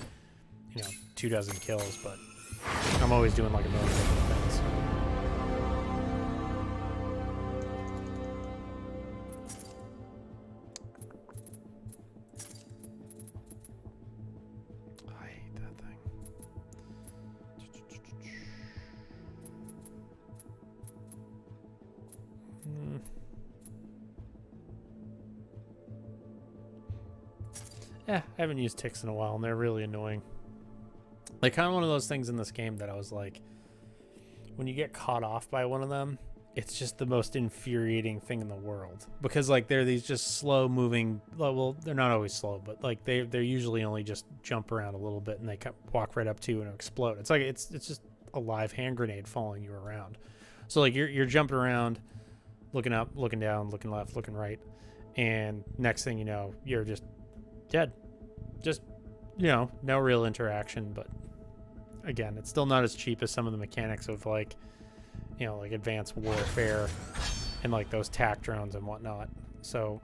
you know, 24 kills, but I'm always doing like a million different things. I hate that thing. I haven't used ticks in a while, and they're really annoying. Like, kind of one of those things in this game that I was like, when you get caught off by one of them, it's just the most infuriating thing in the world. Because, like, they're these just slow-moving... Well, they're not always slow, but, like, they're usually only just jump around a little bit, and they walk right up to you and explode. It's like, it's just a live hand grenade following you around. So, like, you're jumping around, looking up, looking down, looking left, looking right, and next thing you know, you're just dead. Just, you know, no real interaction, but again, it's still not as cheap as some of the mechanics of like, you know, like advanced warfare and like those TAC drones and whatnot. So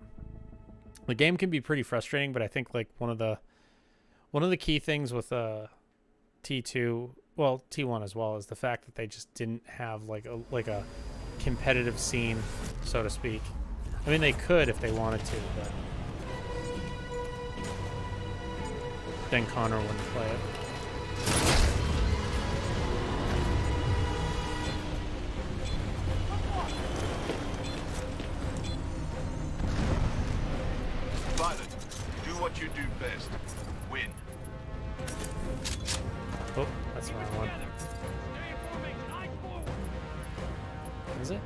the game can be pretty frustrating, but I think like one of the key things with T2, well, T1 as well, is the fact that they just didn't have like a competitive scene, so to speak. I mean, they could if they wanted to, but then Connor wouldn't play it. Pilot, do what you do best. Win. Oh, that's the wrong one. Is it?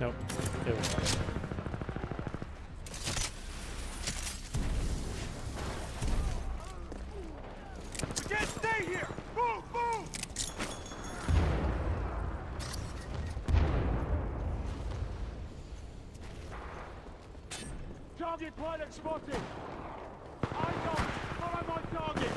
Nope. It was. We can't stay here! Move! Move! Target pilot spotted! I got it! Follow my target!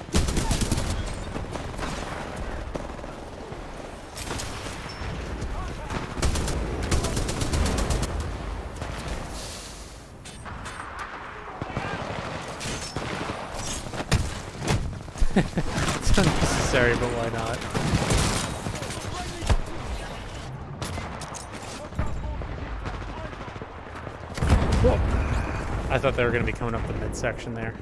It's unnecessary, but why not? Whoa. I thought they were going to be coming up the midsection there.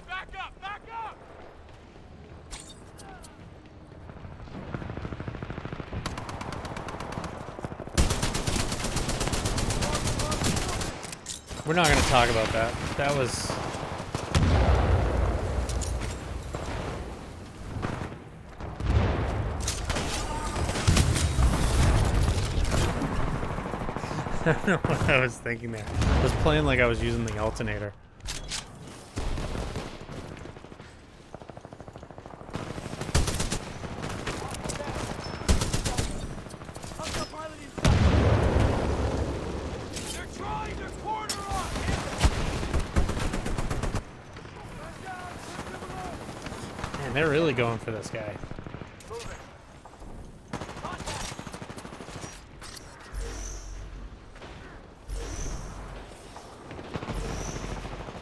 Back up! Back up! We're not going to talk about that. That was... I don't know what I was thinking there. I was playing like I was using the alternator. And they're really going for this guy.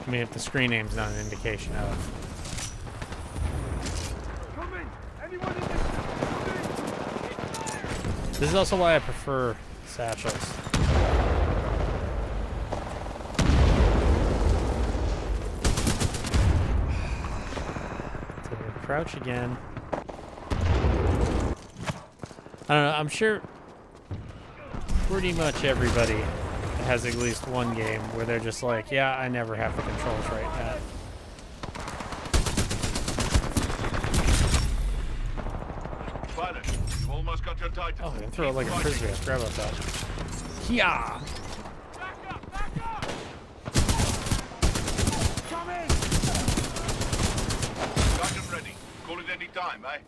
I mean, if the screen name's not an indication of. This is also why I prefer satchels. So crouch again. I don't know, I'm sure pretty much everybody has at least one game where they're just like, yeah, I never have the controls right now. Pilot, you almost got your Titan. Oh, I can throw it like a frisbee. I forgot about that. Yeah. Titan ready. Call it any time, eh?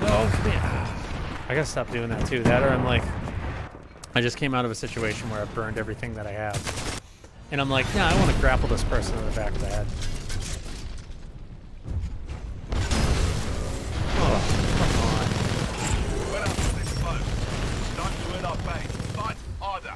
No, come here. I gotta stop doing that too. That or I'm like, I just came out of a situation where I burned everything that I have. And I'm like, yeah, I want to grapple this person in the back of the head. Oh, come on. Well up to this close. Time to win our pay. Fight harder.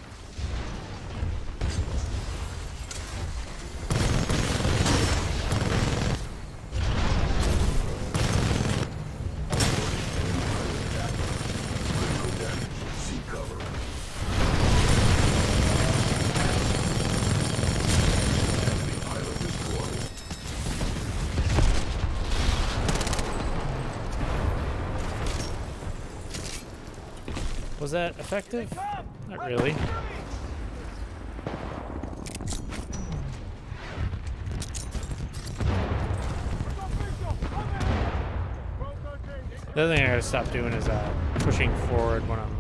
Seek cover. Enemy pilot destroyed. Was that effective? Not really. The other thing I gotta stop doing is pushing forward when I'm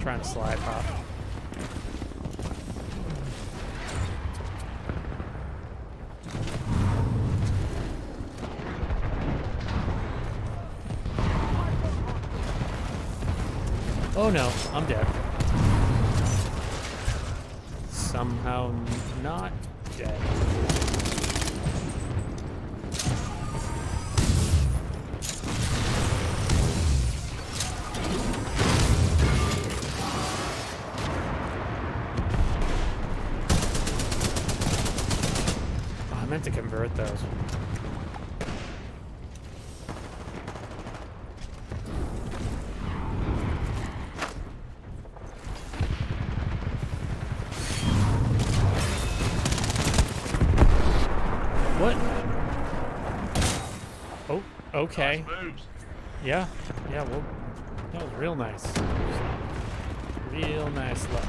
trying to slide hop. Oh no, I'm dead. Somehow not dead. Oh, I meant to convert those. What? Oh, okay. Nice moves. Yeah, well, that was real nice. Real nice luck.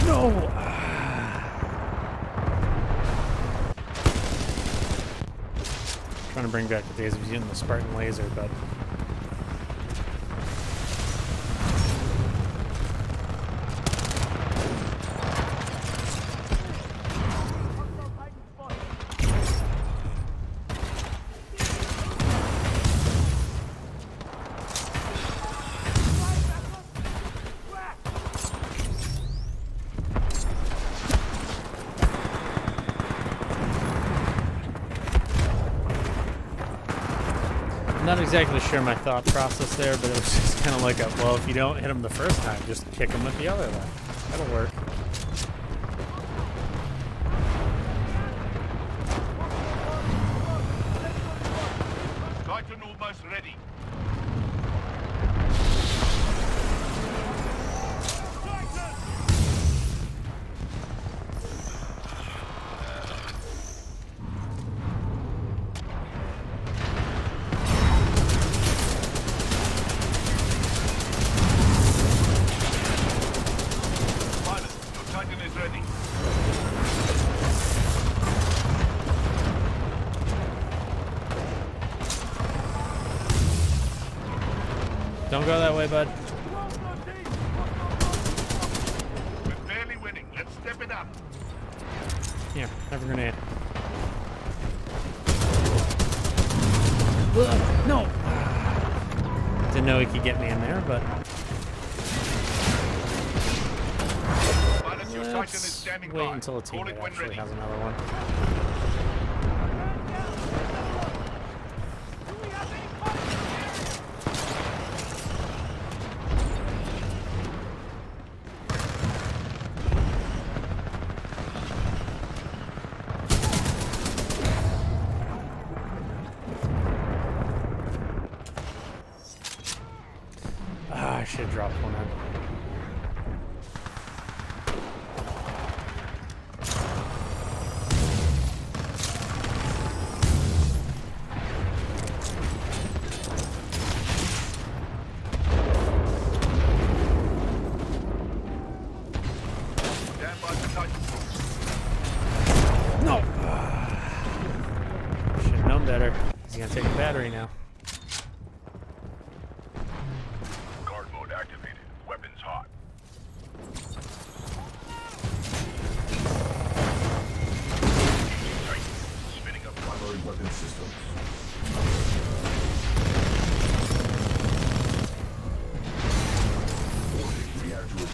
No! Trying to bring back the days of using the Spartan laser, but I'm not exactly sure my thought process there, but it was just kind of like a, well, if you don't hit him the first time, just kick him with the other one. That'll work. Titan almost ready. Pilot, your Titan is ready. Don't go that way, bud. We're barely winning. Let's step it up. Here, have a grenade. Ugh, no! Didn't know he could get me in there, but Pilots, your Titan is let's standing wait by. until a Call teammate it when actually ready. has another one. I should have dropped one in. Stand by for Titanfall. No! Should have known better. He's gonna take a battery now. Guard mode activated. Weapons hot. Titan. Spinning up primary weapon systems. Warning, reactor.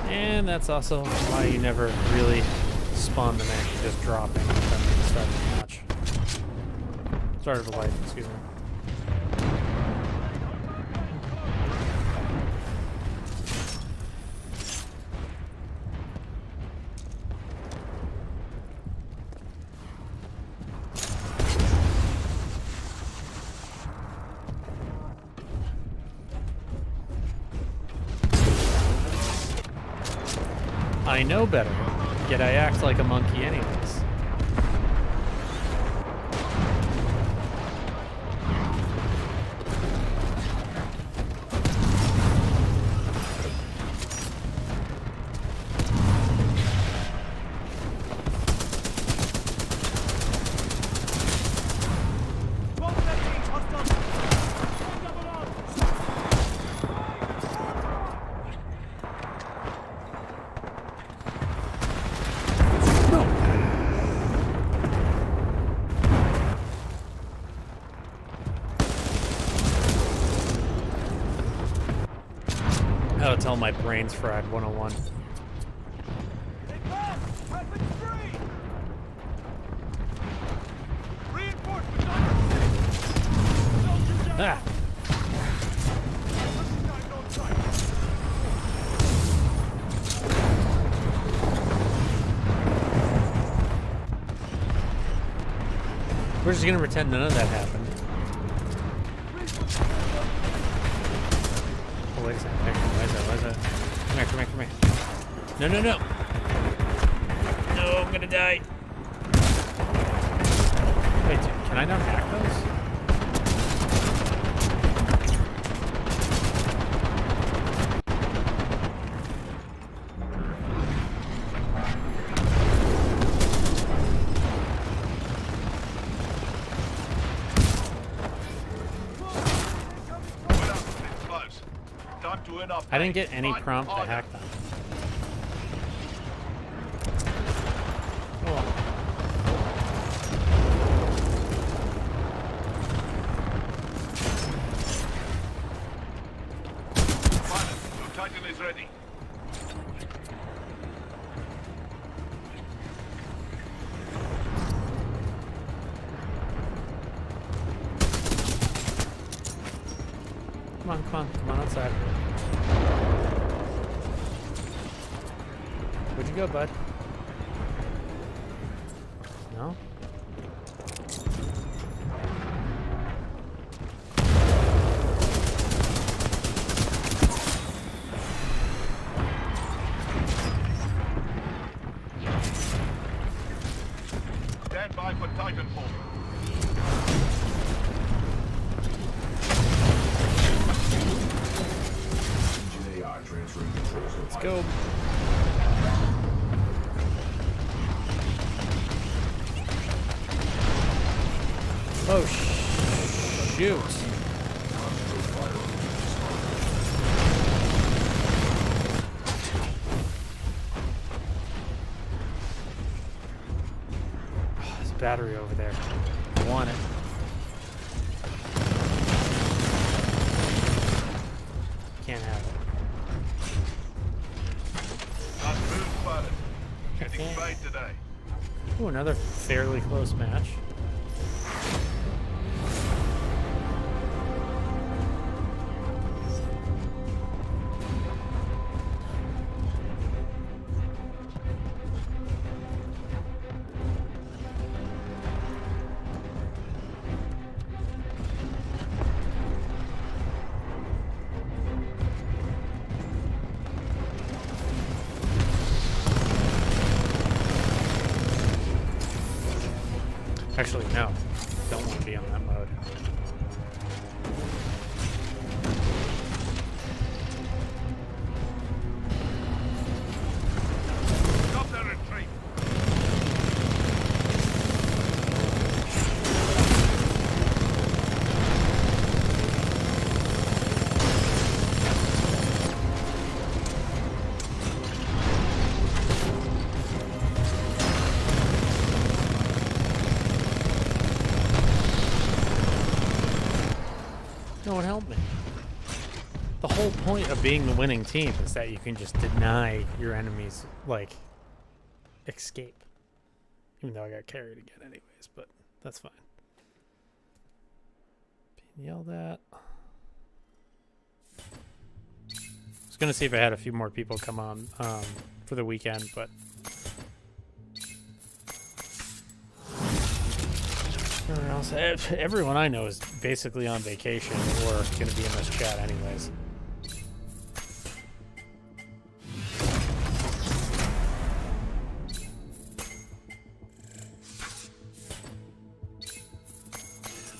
And that's also why you never really spawn them in, you just drop in with them at the start of the match. Start of the life, excuse me. I know better, yet I act like a monkey anyways. How to tell my brain's fried 101. Ah! We're just gonna pretend none of that happened. Oh, wait a second. Why is that? Come here. No. No, I'm gonna die. Wait, dude, can I not hack those? Well up, it's close. Time to earn our I didn't pay. get any Fight prompt to harder. hack them. Oh. Pilot, your Titan is ready. Come on outside. Where'd you go, bud? No? Stand by for Titanfall. Engine AI transferring controls to Let's go. Oh, shoot. Oh, there's a battery over there. I want it. can't have it. Last move spotted. Getting Okay. sprayed today. Ooh, another fairly close match. Actually, no. Don't want to be on that mode. Stop their retreat. No one helped me. The whole point of being the winning team is that you can just deny your enemies, like, escape. Even though I got carried again anyways, but that's fine. Being yelled at. I was going to see if I had a few more people come on for the weekend, but... Everyone I know is basically on vacation or going to be in this chat anyways.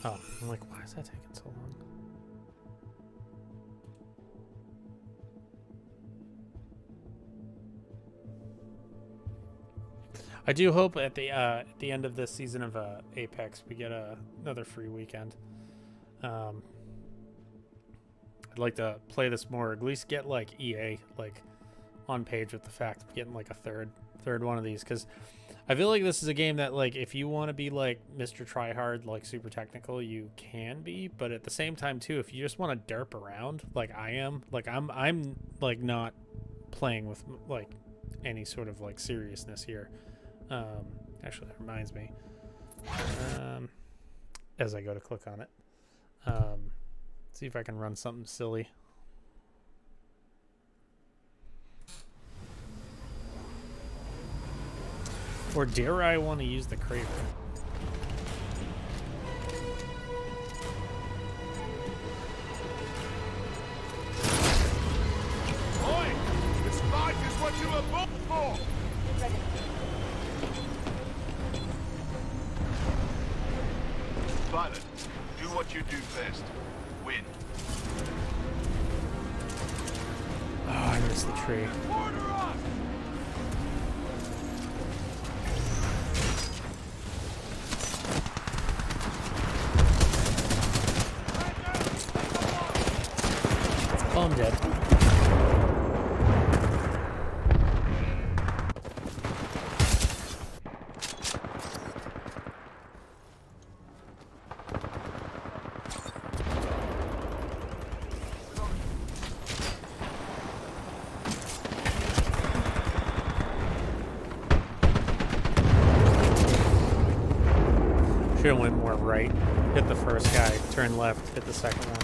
Oh, I'm like, why is that taking so long? I do hope at the end of this season of Apex we get another free weekend. I'd like to play this more, at least get like EA like on page with the fact of getting like a third one of these, because I feel like this is a game that like if you want to be like Mr. Tryhard, like super technical, you can be, but at the same time too, if you just want to derp around like I am, like I'm like not playing with like any sort of like seriousness here. Actually, that reminds me. As I go to click on it, see if I can run something silly. Or dare I want to use the Kraber? Oi! This fight is what you were born for! Pilot, do what you do best. Win. Oh, I missed the tree. Order up! Oh, I'm dead. Should have went more right. Hit the first guy, turn left, hit the second one.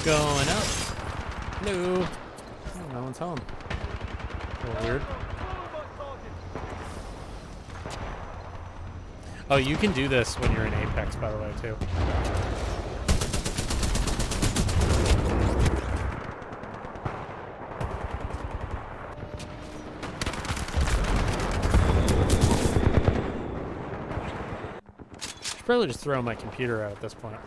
Going up. Hello. Oh, no one's home. A little weird. Oh, you can do this when you're in Apex, by the way, too. Should probably just throw my computer out at this point.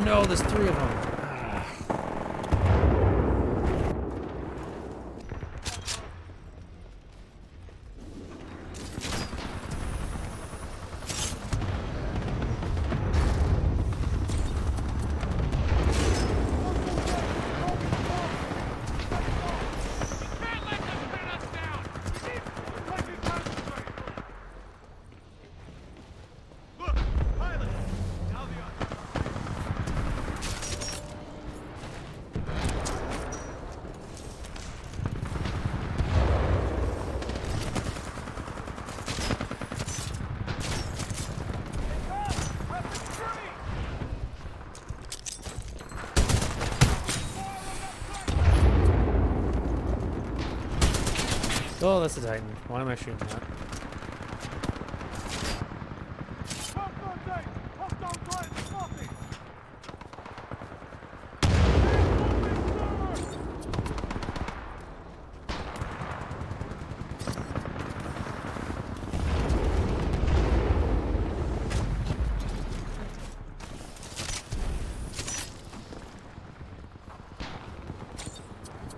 No, there's three of them. Oh, that's a Titan. Why am I shooting that?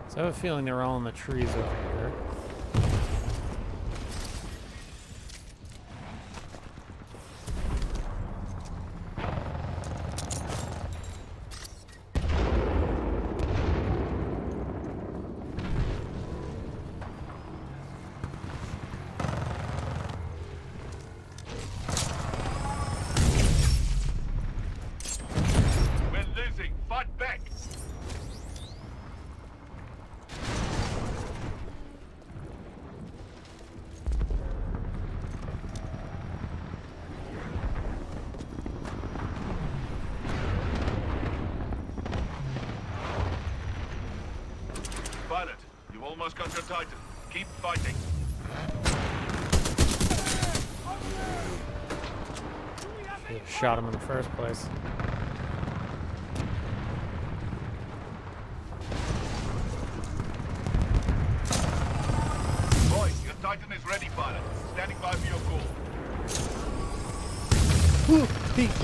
So I have a feeling they're all in the trees over here. We're losing. Fight back. Pilot, you almost got your Titan. Keep fighting. Should have shot him in the first place. Boy, your Titan is ready, pilot. Standing by for your call.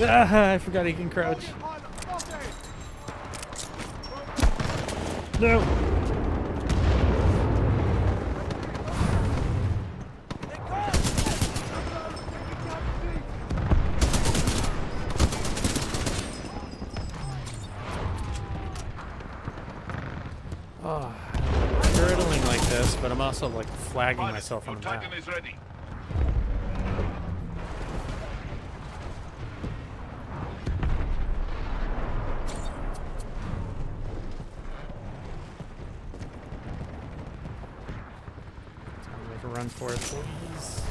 I forgot he can crouch. No. Oh, hurtling like this, but I'm also like flagging Pilot, myself on your the map. Titan is ready. Time to make a run for it, please.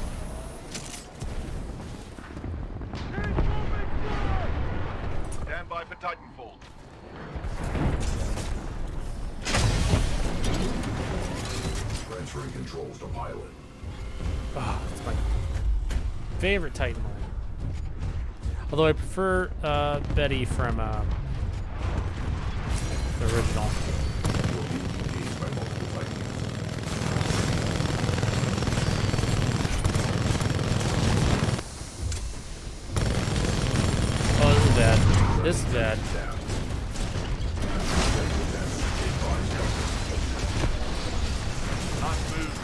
Stand by for Titanfall. Transferring controls to pilot. Oh, it's my favorite Titan line. Although I prefer Betty from the original. Will be engaged by multiple Titans. Oh, this is bad. This is bad. Nice move.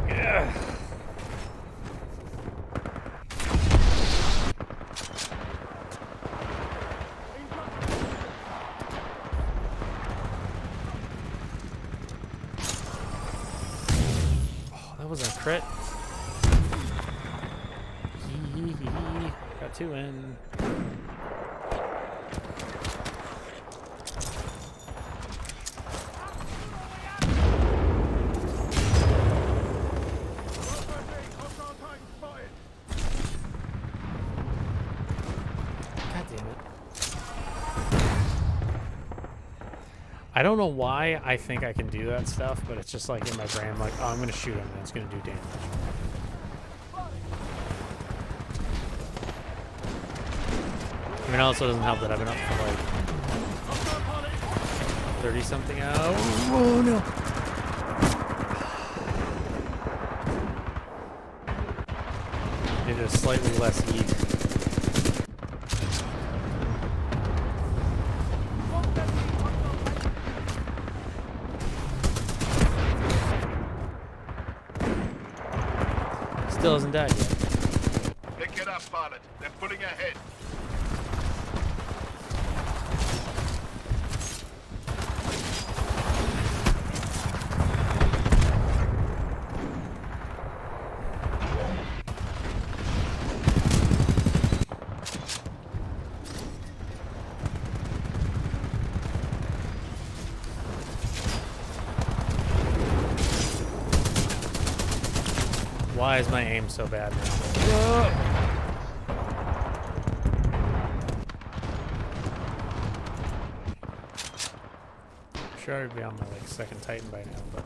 Yeah. Oh, that was a crit. Got two in. God damn it. I don't know why I think I can do that stuff, but it's just like in my brain, I'm like, oh, I'm going to shoot him and it's going to do damage. I mean, it also doesn't help that I've been up for like 30 something hours. Oh no. It is slightly less heat. Still hasn't died yet. Pick it up, pilot. They're pulling ahead. Why is my aim so bad now? Sure, should already be on my like second Titan by now, but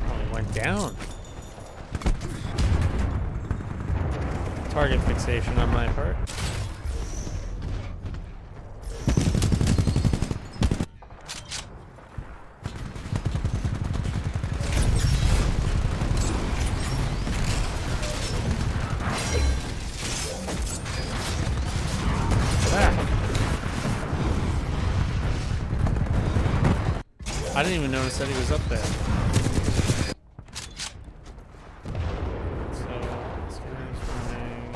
oh, it went down. Target fixation on my part. I didn't even notice that he was up there. So, this guy's running.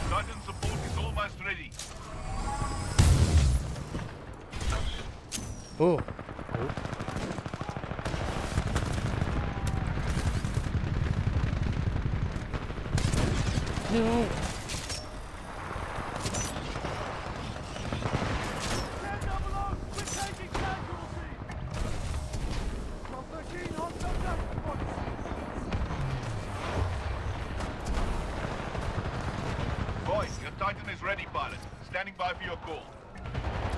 Titan support is almost ready. Oh. No. Boy, your Titan is ready, pilot. Standing by for your call.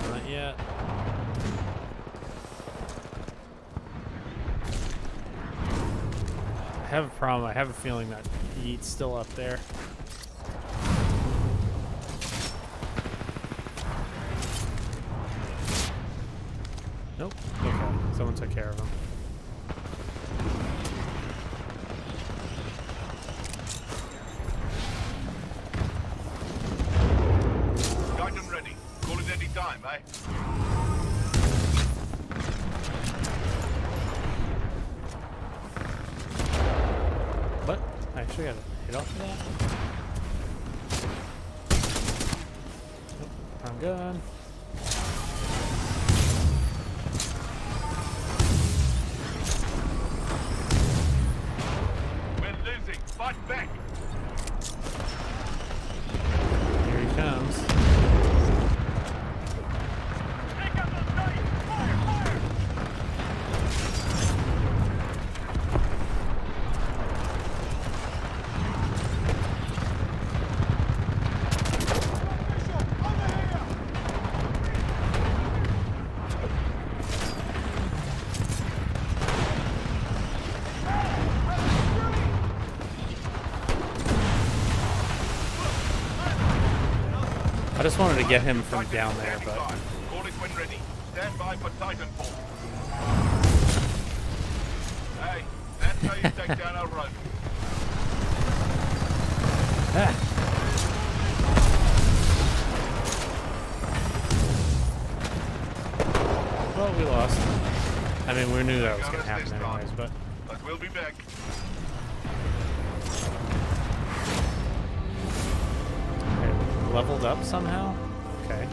Not yet. I have a problem. I have a feeling that Yeet's still up there. Nope. Okay. Someone took care of him. Titan ready. Call it any time, eh? What? I actually got a hit off of that? Nope. I'm gone. Fight back! Here he comes. Take out those guys! Fire! Fire! I just wanted to get him from down there, but Call it when ready. Stand by for Titanfall. Hey, that's how you take down our run. Well, we lost. I mean, we knew that was going to happen anyways, but we'll be back. leveled up somehow? Okay.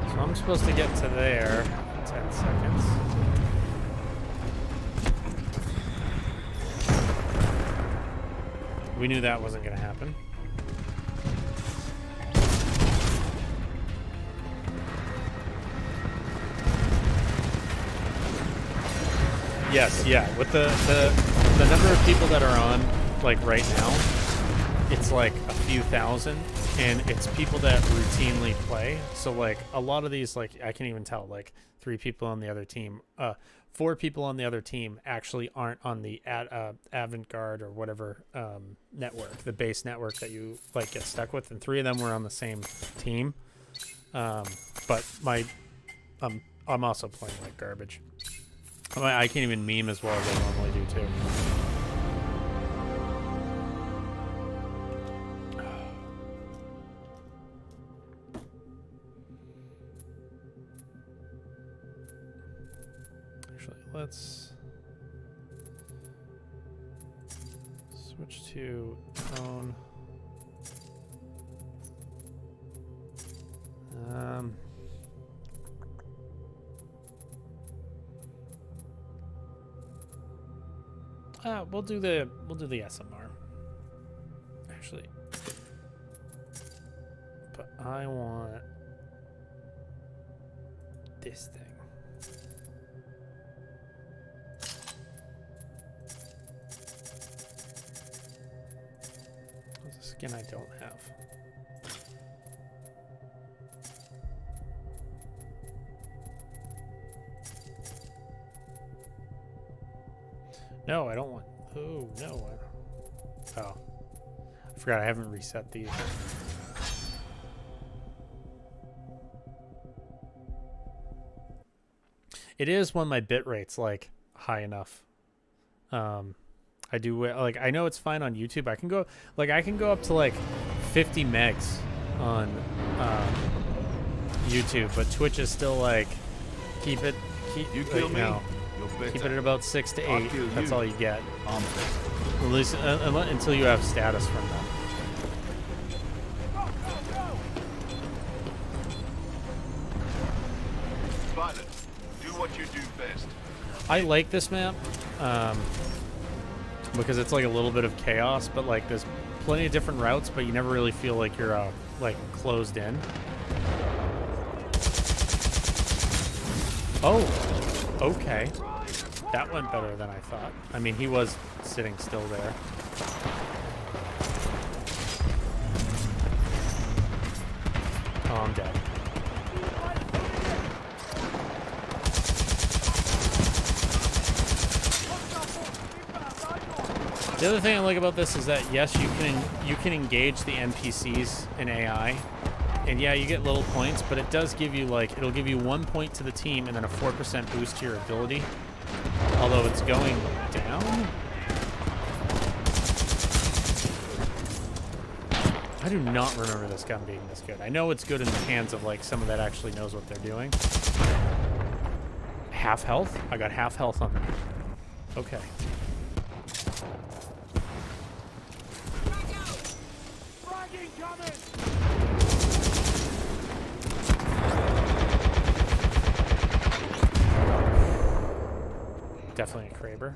So I'm supposed to get to there in 10 seconds. We knew that wasn't going to happen. Yes, yeah. With the number of people that are on, like right now, it's like a few thousand, and it's people that routinely play. So like a lot of these, like I can even tell, like 3 people on the other team, 4 people on the other team actually aren't on the Avant-Garde or whatever network, the base network that you like get stuck with, and 3 of them were on the same team. But I'm also playing like garbage. I can't even meme as well as I normally do too. Actually, let's Switch to tone. We'll do the SMR. Actually, but I want this thing. What's a skin I don't have? No, I don't want. Oh no. Oh, I forgot I haven't reset these. It is when my bit rate's like high enough. I do like I know it's fine on YouTube. I can go up to like 50 megs on YouTube, but Twitch is still like keep it at about 6 to 8. That's all you get. At least until you have status from them. Violet, do what you do best. I like this map because it's like a little bit of chaos, but like there's plenty of different routes, but you never really feel like you're like closed in. Oh, okay. That went better than I thought. I mean, he was sitting still there. Oh, I'm dead. The other thing I like about this is that yes, you can engage the NPCs in AI, and yeah, you get little points, but it does give you like it'll give you 1 point to the team and then a 4% boost to your ability. Although it's going down. I do not remember this gun being this good. I know it's good in the hands of like someone that actually knows what they're doing. Half health? I got half health on that. Okay. Definitely a Kraber.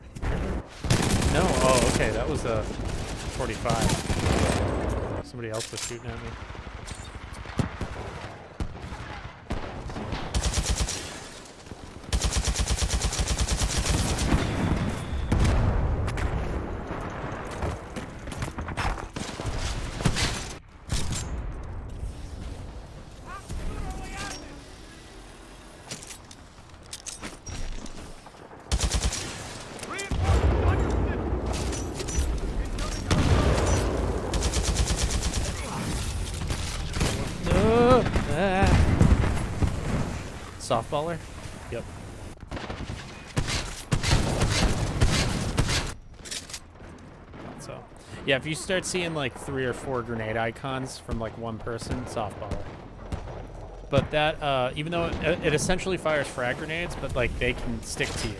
No, oh, okay, that was a 45. Somebody else was shooting at me. Softballer? Yep. So, yeah, if you start seeing like 3 or 4 grenade icons from like one person, softballer. But that, even though it essentially fires frag grenades, but like they can stick to you.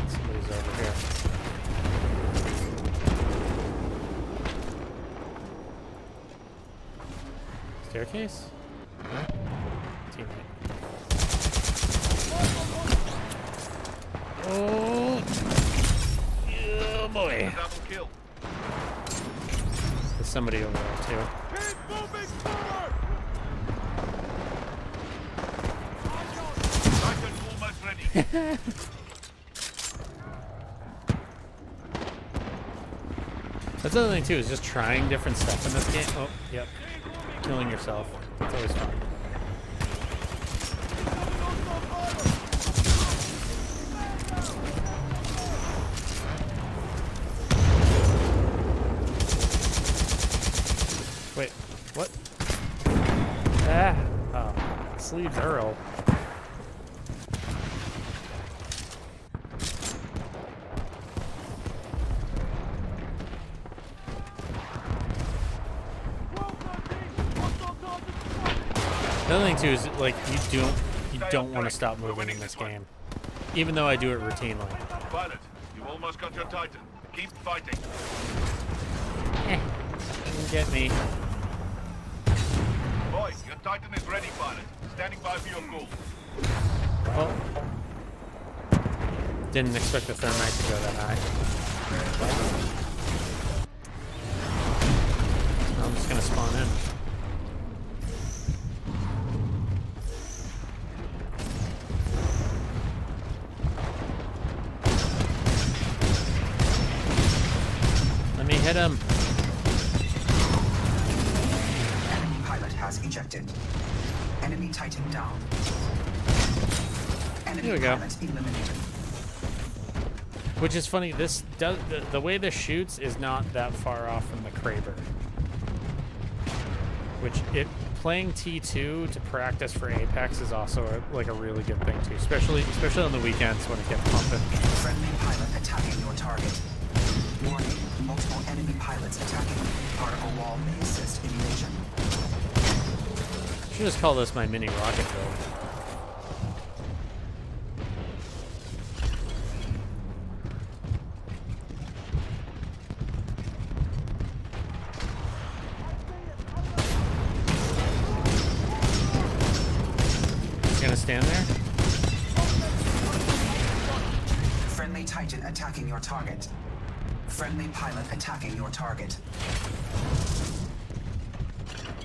Somebody's over here. Staircase? No? Teammate. Oh! Oh boy. Double kill. There's somebody over there too. Keep moving forward. Titan almost ready. That's the other thing too, is just trying different stuff in this game. Oh, yep. Killing yourself. It's always fun. Wait, what? Ah! Oh, sleeves Earl. The other thing too is like you don't want to stop moving in this game, even though I do it routinely. Pilot, you almost got your Titan. Keep fighting. Didn't get me. Boy, your Titan is ready, Pilot. Standing by for your call. Oh. Didn't expect the thermite to go that high. I'm just gonna spawn in. Let me hit him. Enemy pilot has ejected. Enemy Titan down. Enemy Here we go. pilot eliminated. Which is funny, this does the way this shoots is not that far off from the Kraber. Which playing T2 to practice for Apex is also like a really good thing too, especially on the weekends when it gets pumping. Friendly pilot attacking your target. Warning, multiple enemy pilots attacking. Particle wall may assist evasion. Should just call this my mini rocket build. Gonna stand there? Friendly Titan attacking your target. Friendly pilot attacking your target.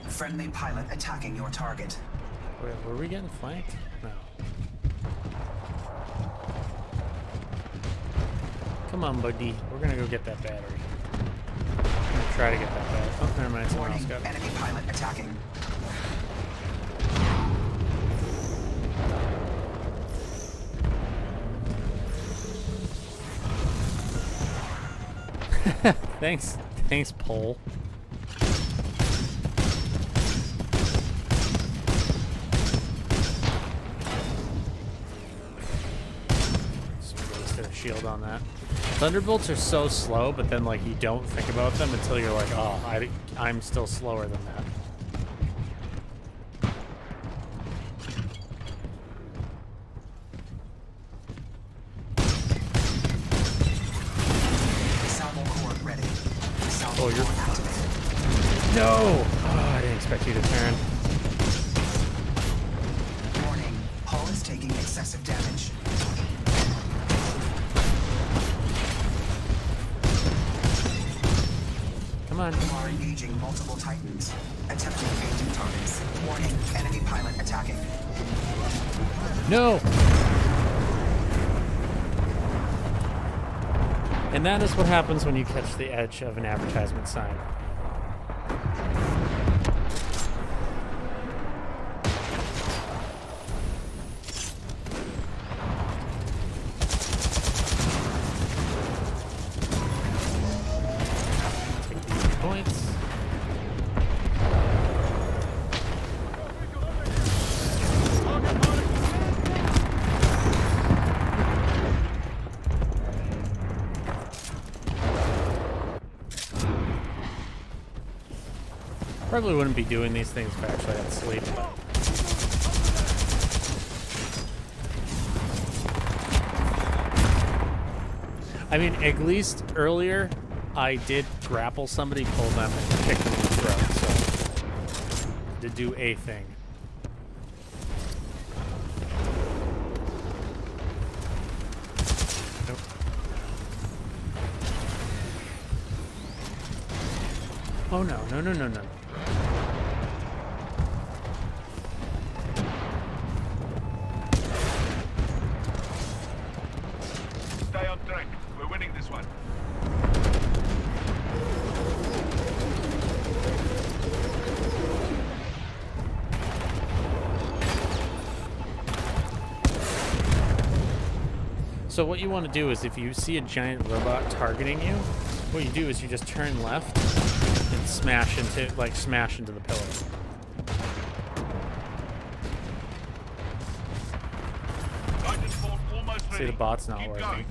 Friendly pilot attacking your target. Wait, were we getting flanked? No. Come on, buddy. We're gonna go get that battery. I'm gonna try to get that battery. Oh, never mind. Someone else Warning, got it. enemy pilot attacking. Thanks, Pole. Just wasted a shield on that. Thunderbolts are so slow, but then like you don't think about them until you're like, oh, I'm still slower than that. Oh, you're... No! Oh, I didn't expect you to turn. Warning, hull is taking excessive damage. Come on. You are engaging multiple Titans. Attempting engaging targets. Warning, enemy pilot attacking. No! And that is what happens when you catch the edge of an advertisement sign. Take these points. Probably wouldn't be doing these things if I actually had sleep, but... I mean, at least earlier, I did grapple somebody, pull them, and kick them in the throat, so... to do a thing. Nope. Oh no, no, no, no, no. Stay on track. We're winning this one. So what you want to do is if you see a giant robot targeting you, what you do is you just turn left and smash into the pillar. Titanfall almost ready. See, the bot's not Keep working. going.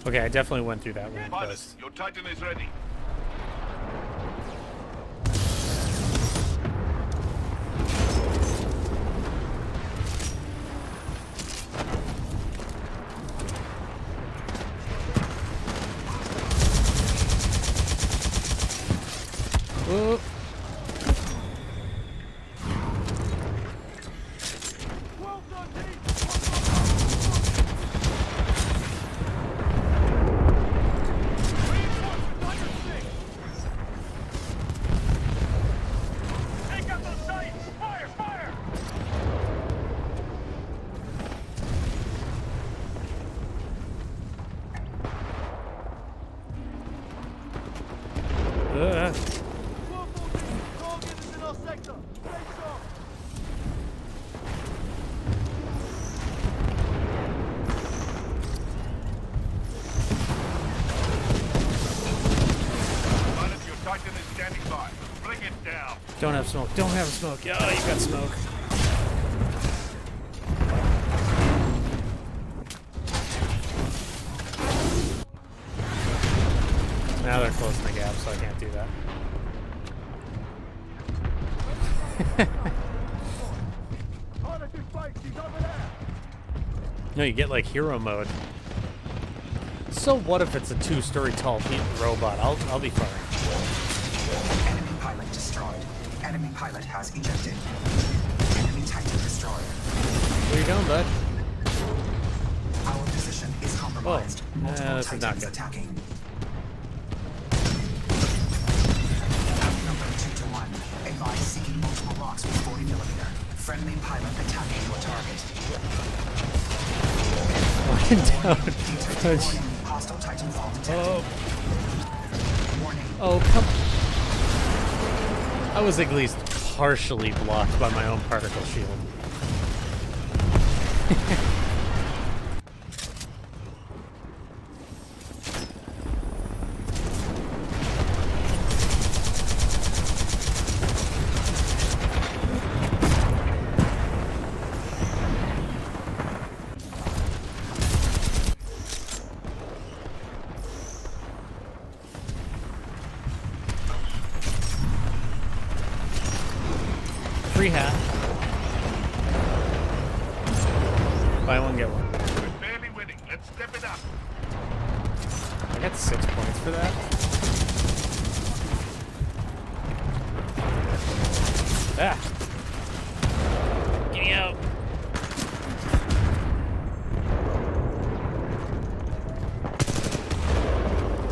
Okay, I definitely went through that one Pilots, post. your Titan is ready. Whoop. Take out those Titans! Fire! Fire! Pilots, your Titan is standing by. Bring it down. Don't have smoke. Don't have smoke. Oh, you got smoke. Now they're closing the gap, so I can't do that. No, you get like hero mode. So what if it's a 2-story tall robot? I'll be fine. Enemy pilot destroyed. Enemy pilot has ejected. Enemy Titan destroyed. Where you going, bud? Our position is compromised. Multiple this is not Titans good. attacking. Outnumbered 2 to 1. Advise seeking multiple locks with 40mm. Friendly pilot attacking your target. Down. Warning. Hostile Titanfall detected. Oh, Warning. oh, come. I was at least partially blocked by my own particle shield. Free hat. Buy one, get one. We're barely winning. Let's step it up. I got 6 points for that. Ah! Get me out!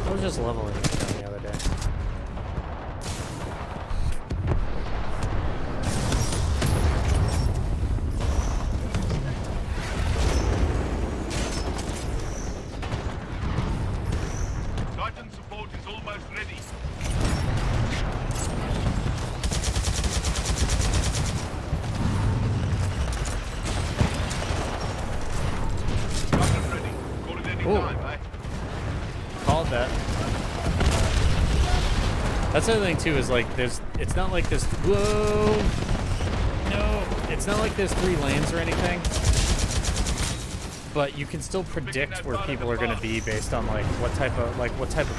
I was just leveling it the other day. Titan support is almost ready. Titan ready. Call it any Ooh. time, eh? Called that. That's the other thing too, is like it's not like this, whoa, no, it's not like there's 3 lanes or anything, but you can still predict where people are going to be based on like what type of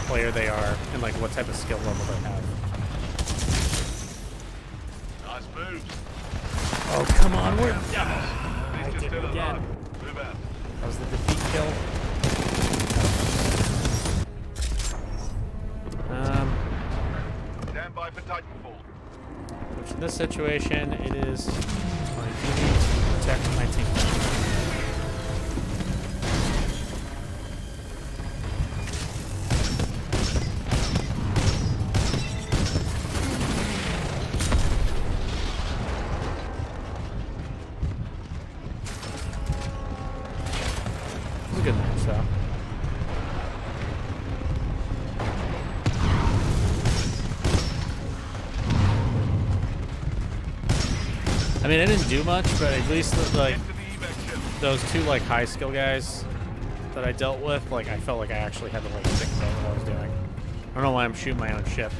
player they are and like what type of skill level they have. Nice moves. Oh, come on, we're, At least I you're did still it again. alive. Move out. That was the defeat kill. Stand by for Titanfall. Which in this situation, it is my duty to protect my team. It was a good match, though. I mean, I didn't do much, but at least like Get to the evac ship. those 2 like high skill guys that I dealt with, like I felt like I actually had to like think about what I was doing. I don't know why I'm shooting my own ship.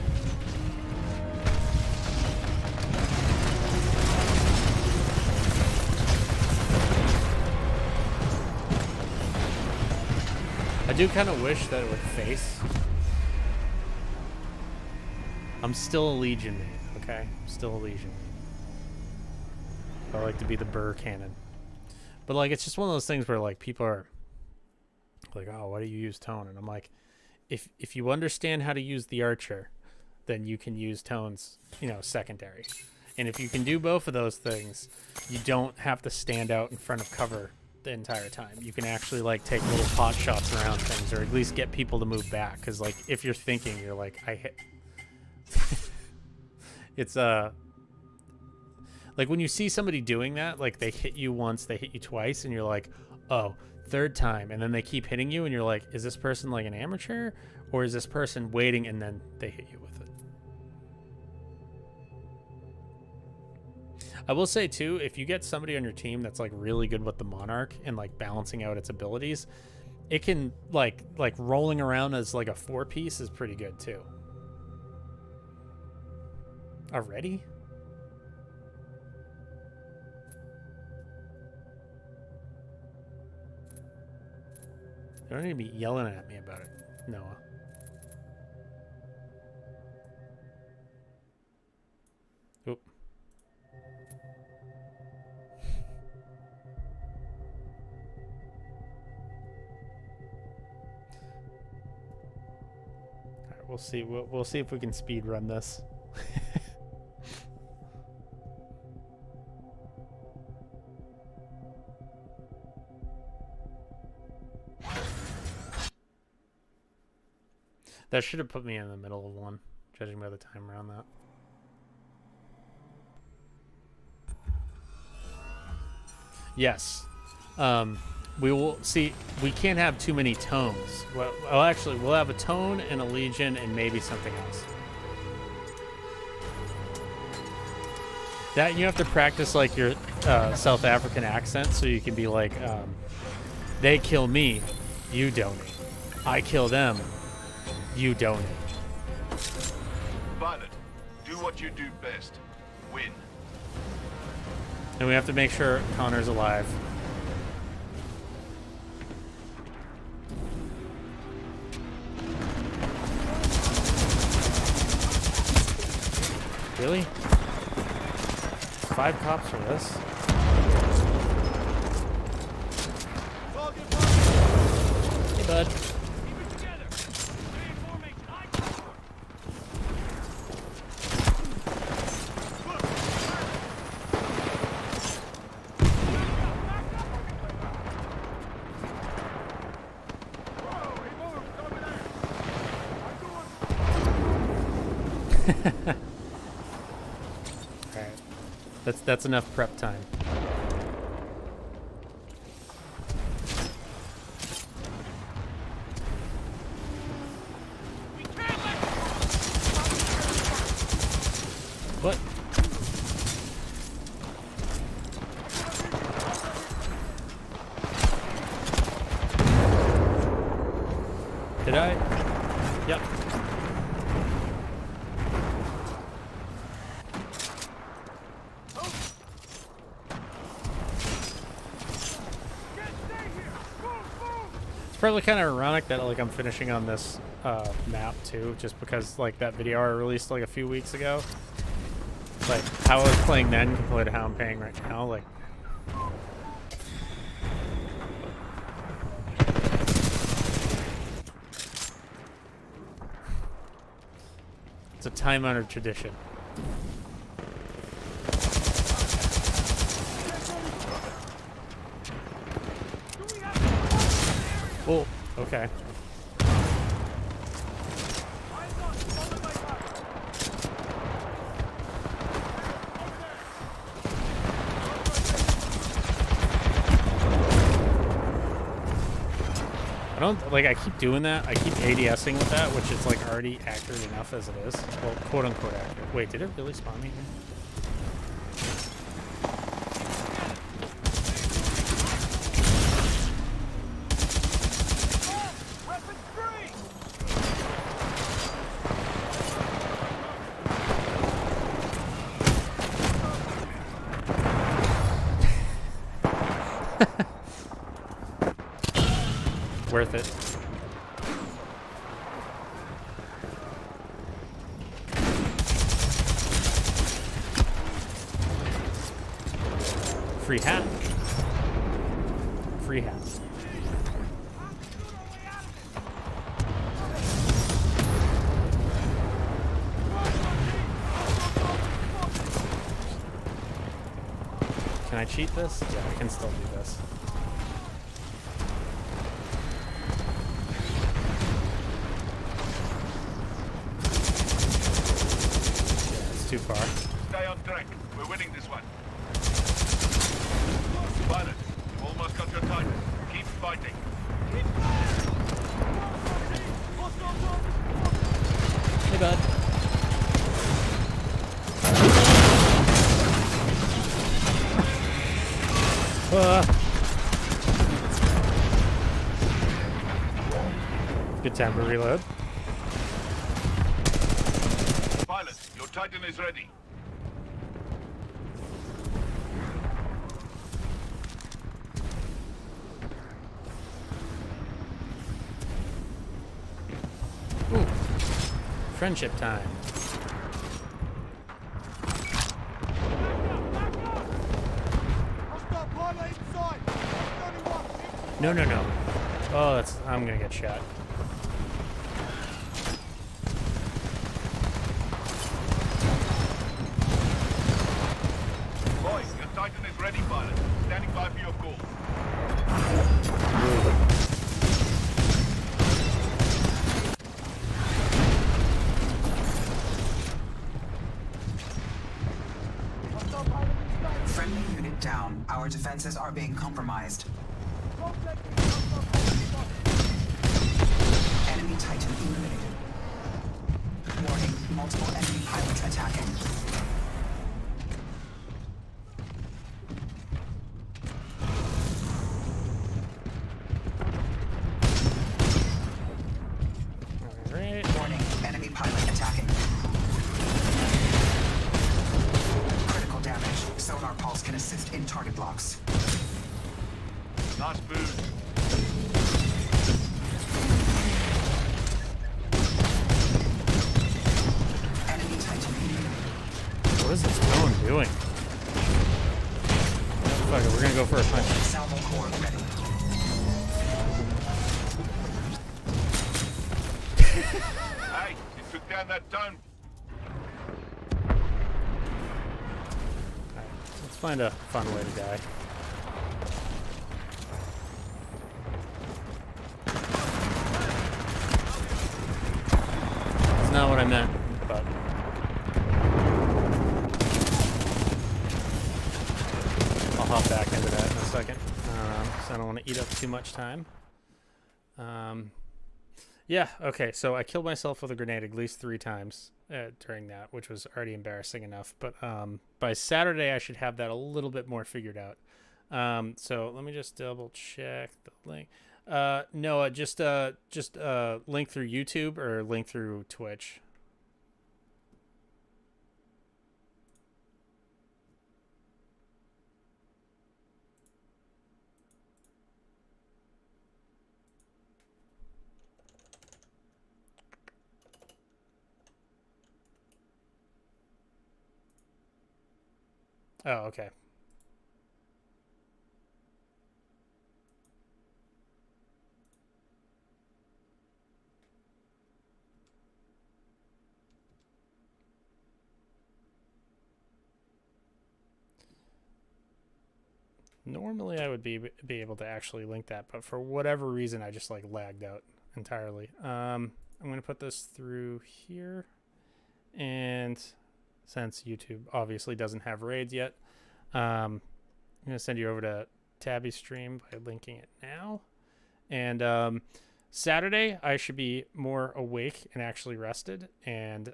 I do kind of wish that it would face. I'm still a Legion mate, okay? I'm still a Legion mate. I like to be the burr cannon. But like, it's just one of those things where like people are like, oh, why do you use tone? And I'm like, if you understand how to use the archer, then you can use tones, you know, secondary. And if you can do both of those things, you don't have to stand out in front of cover the entire time. You can actually like take little pot shots around things, or at least get people to move back. Because like, if you're thinking, you're like, I hit. It's like when you see somebody doing that, like they hit you once, they hit you twice, and you're like, oh, third time, and then they keep hitting you, and you're like, is this person like an amateur, or is this person waiting and then they hit you with it? I will say too, if you get somebody on your team that's like really good with the Monarch and like balancing out its abilities, it can like rolling around as like a 4-piece is pretty good too. Already? They don't need to be yelling at me about it, Noah. Oop. Alright, we'll see. We'll see if we can speed run this. That should have put me in the middle of one, judging by the time around that. Yes. We will see. We can't have too many tones. Well, actually, we'll have a tone and a Legion and maybe something else. That you have to practice like your South African accent, so you can be like, they kill me, you donate. I kill them, you donate. Violet, do what you do best. Win. And we have to make sure Connor's alive. Really? 5 cops for this? Hey, bud. That's enough prep time. What? Did I? Yep. It's probably kind of ironic that like I'm finishing on this map too, just because like that video I released like a few weeks ago, like how I was playing then compared to how I'm playing right now, like it's a time-honored tradition. Oh, okay. I don't, like, I keep doing that. I keep ADSing with that, which is, like, already accurate enough as it is. Well, quote-unquote accurate. Wait, did it really spawn me here? Worth it. free hat. Free hat. Can I cheat this? Yeah, I can still do this. Yeah, it's too far. Stay on track. We're winning this one. Pilot, you almost got your Titan. Keep fighting. Hey, bud. Good time to reload. Pilot, your Titan is ready. Ooh. Friendship time. No, no, no. Oh, that's... I'm gonna get shot. Boy, your Titan is ready, pilot. Standing by for your call. Friendly unit down. Our defenses are being compromised. Enemy Titan eliminated. Warning, multiple enemy pilots attacking. Alright. Warning, enemy pilot attacking. Critical damage. Sonar pulse can assist in target locks. Nice move. Enemy Titan eliminated. What is this drone doing? Fuck it, we're gonna go for a punch. Salvo core ready. Hey, you took down that drone. Alright, let's find a fun way to die. That's not what I meant, but... I'll hop back into that in a second, so I don't want to eat up too much time. Yeah, okay, so I killed myself with a grenade at least 3 times during that, which was already embarrassing enough. But by Saturday, I should have that a little bit more figured out. So let me just double check the link. No, just link through YouTube or link through Twitch. Oh, okay. Normally I would be able to actually link that, but for whatever reason I just like lagged out entirely. I'm going to put this through here, and since YouTube obviously doesn't have raids yet, I'm going to send you over to Tabby's stream by linking it now. And Saturday I should be more awake and actually rested, and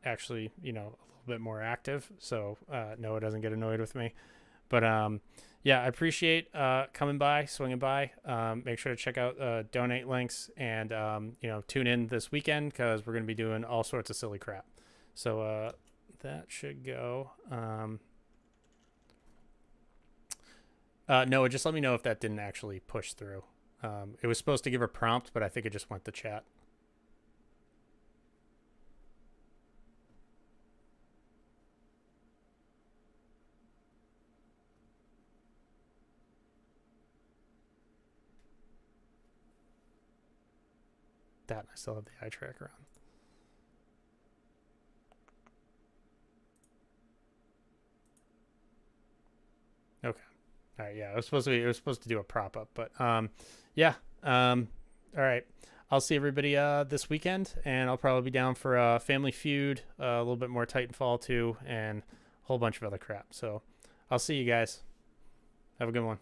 actually, you know, a little bit more active, so Noah doesn't get annoyed with me. But yeah, I appreciate coming by, swinging by. Make sure to check out donate links, and you know, tune in this weekend because we're going to be doing all sorts of silly crap. So that should go. Noah, just let me know if that didn't actually push through. It was supposed to give a prompt, but I think it just went to chat. that. I still have the eye tracker on. Okay. All right. Yeah, it was supposed to do a prop up, but yeah. All right. I'll see everybody this weekend, and I'll probably be down for Family Feud, a little bit more Titanfall 2, and a whole bunch of other crap. So I'll see you guys. Have a good one.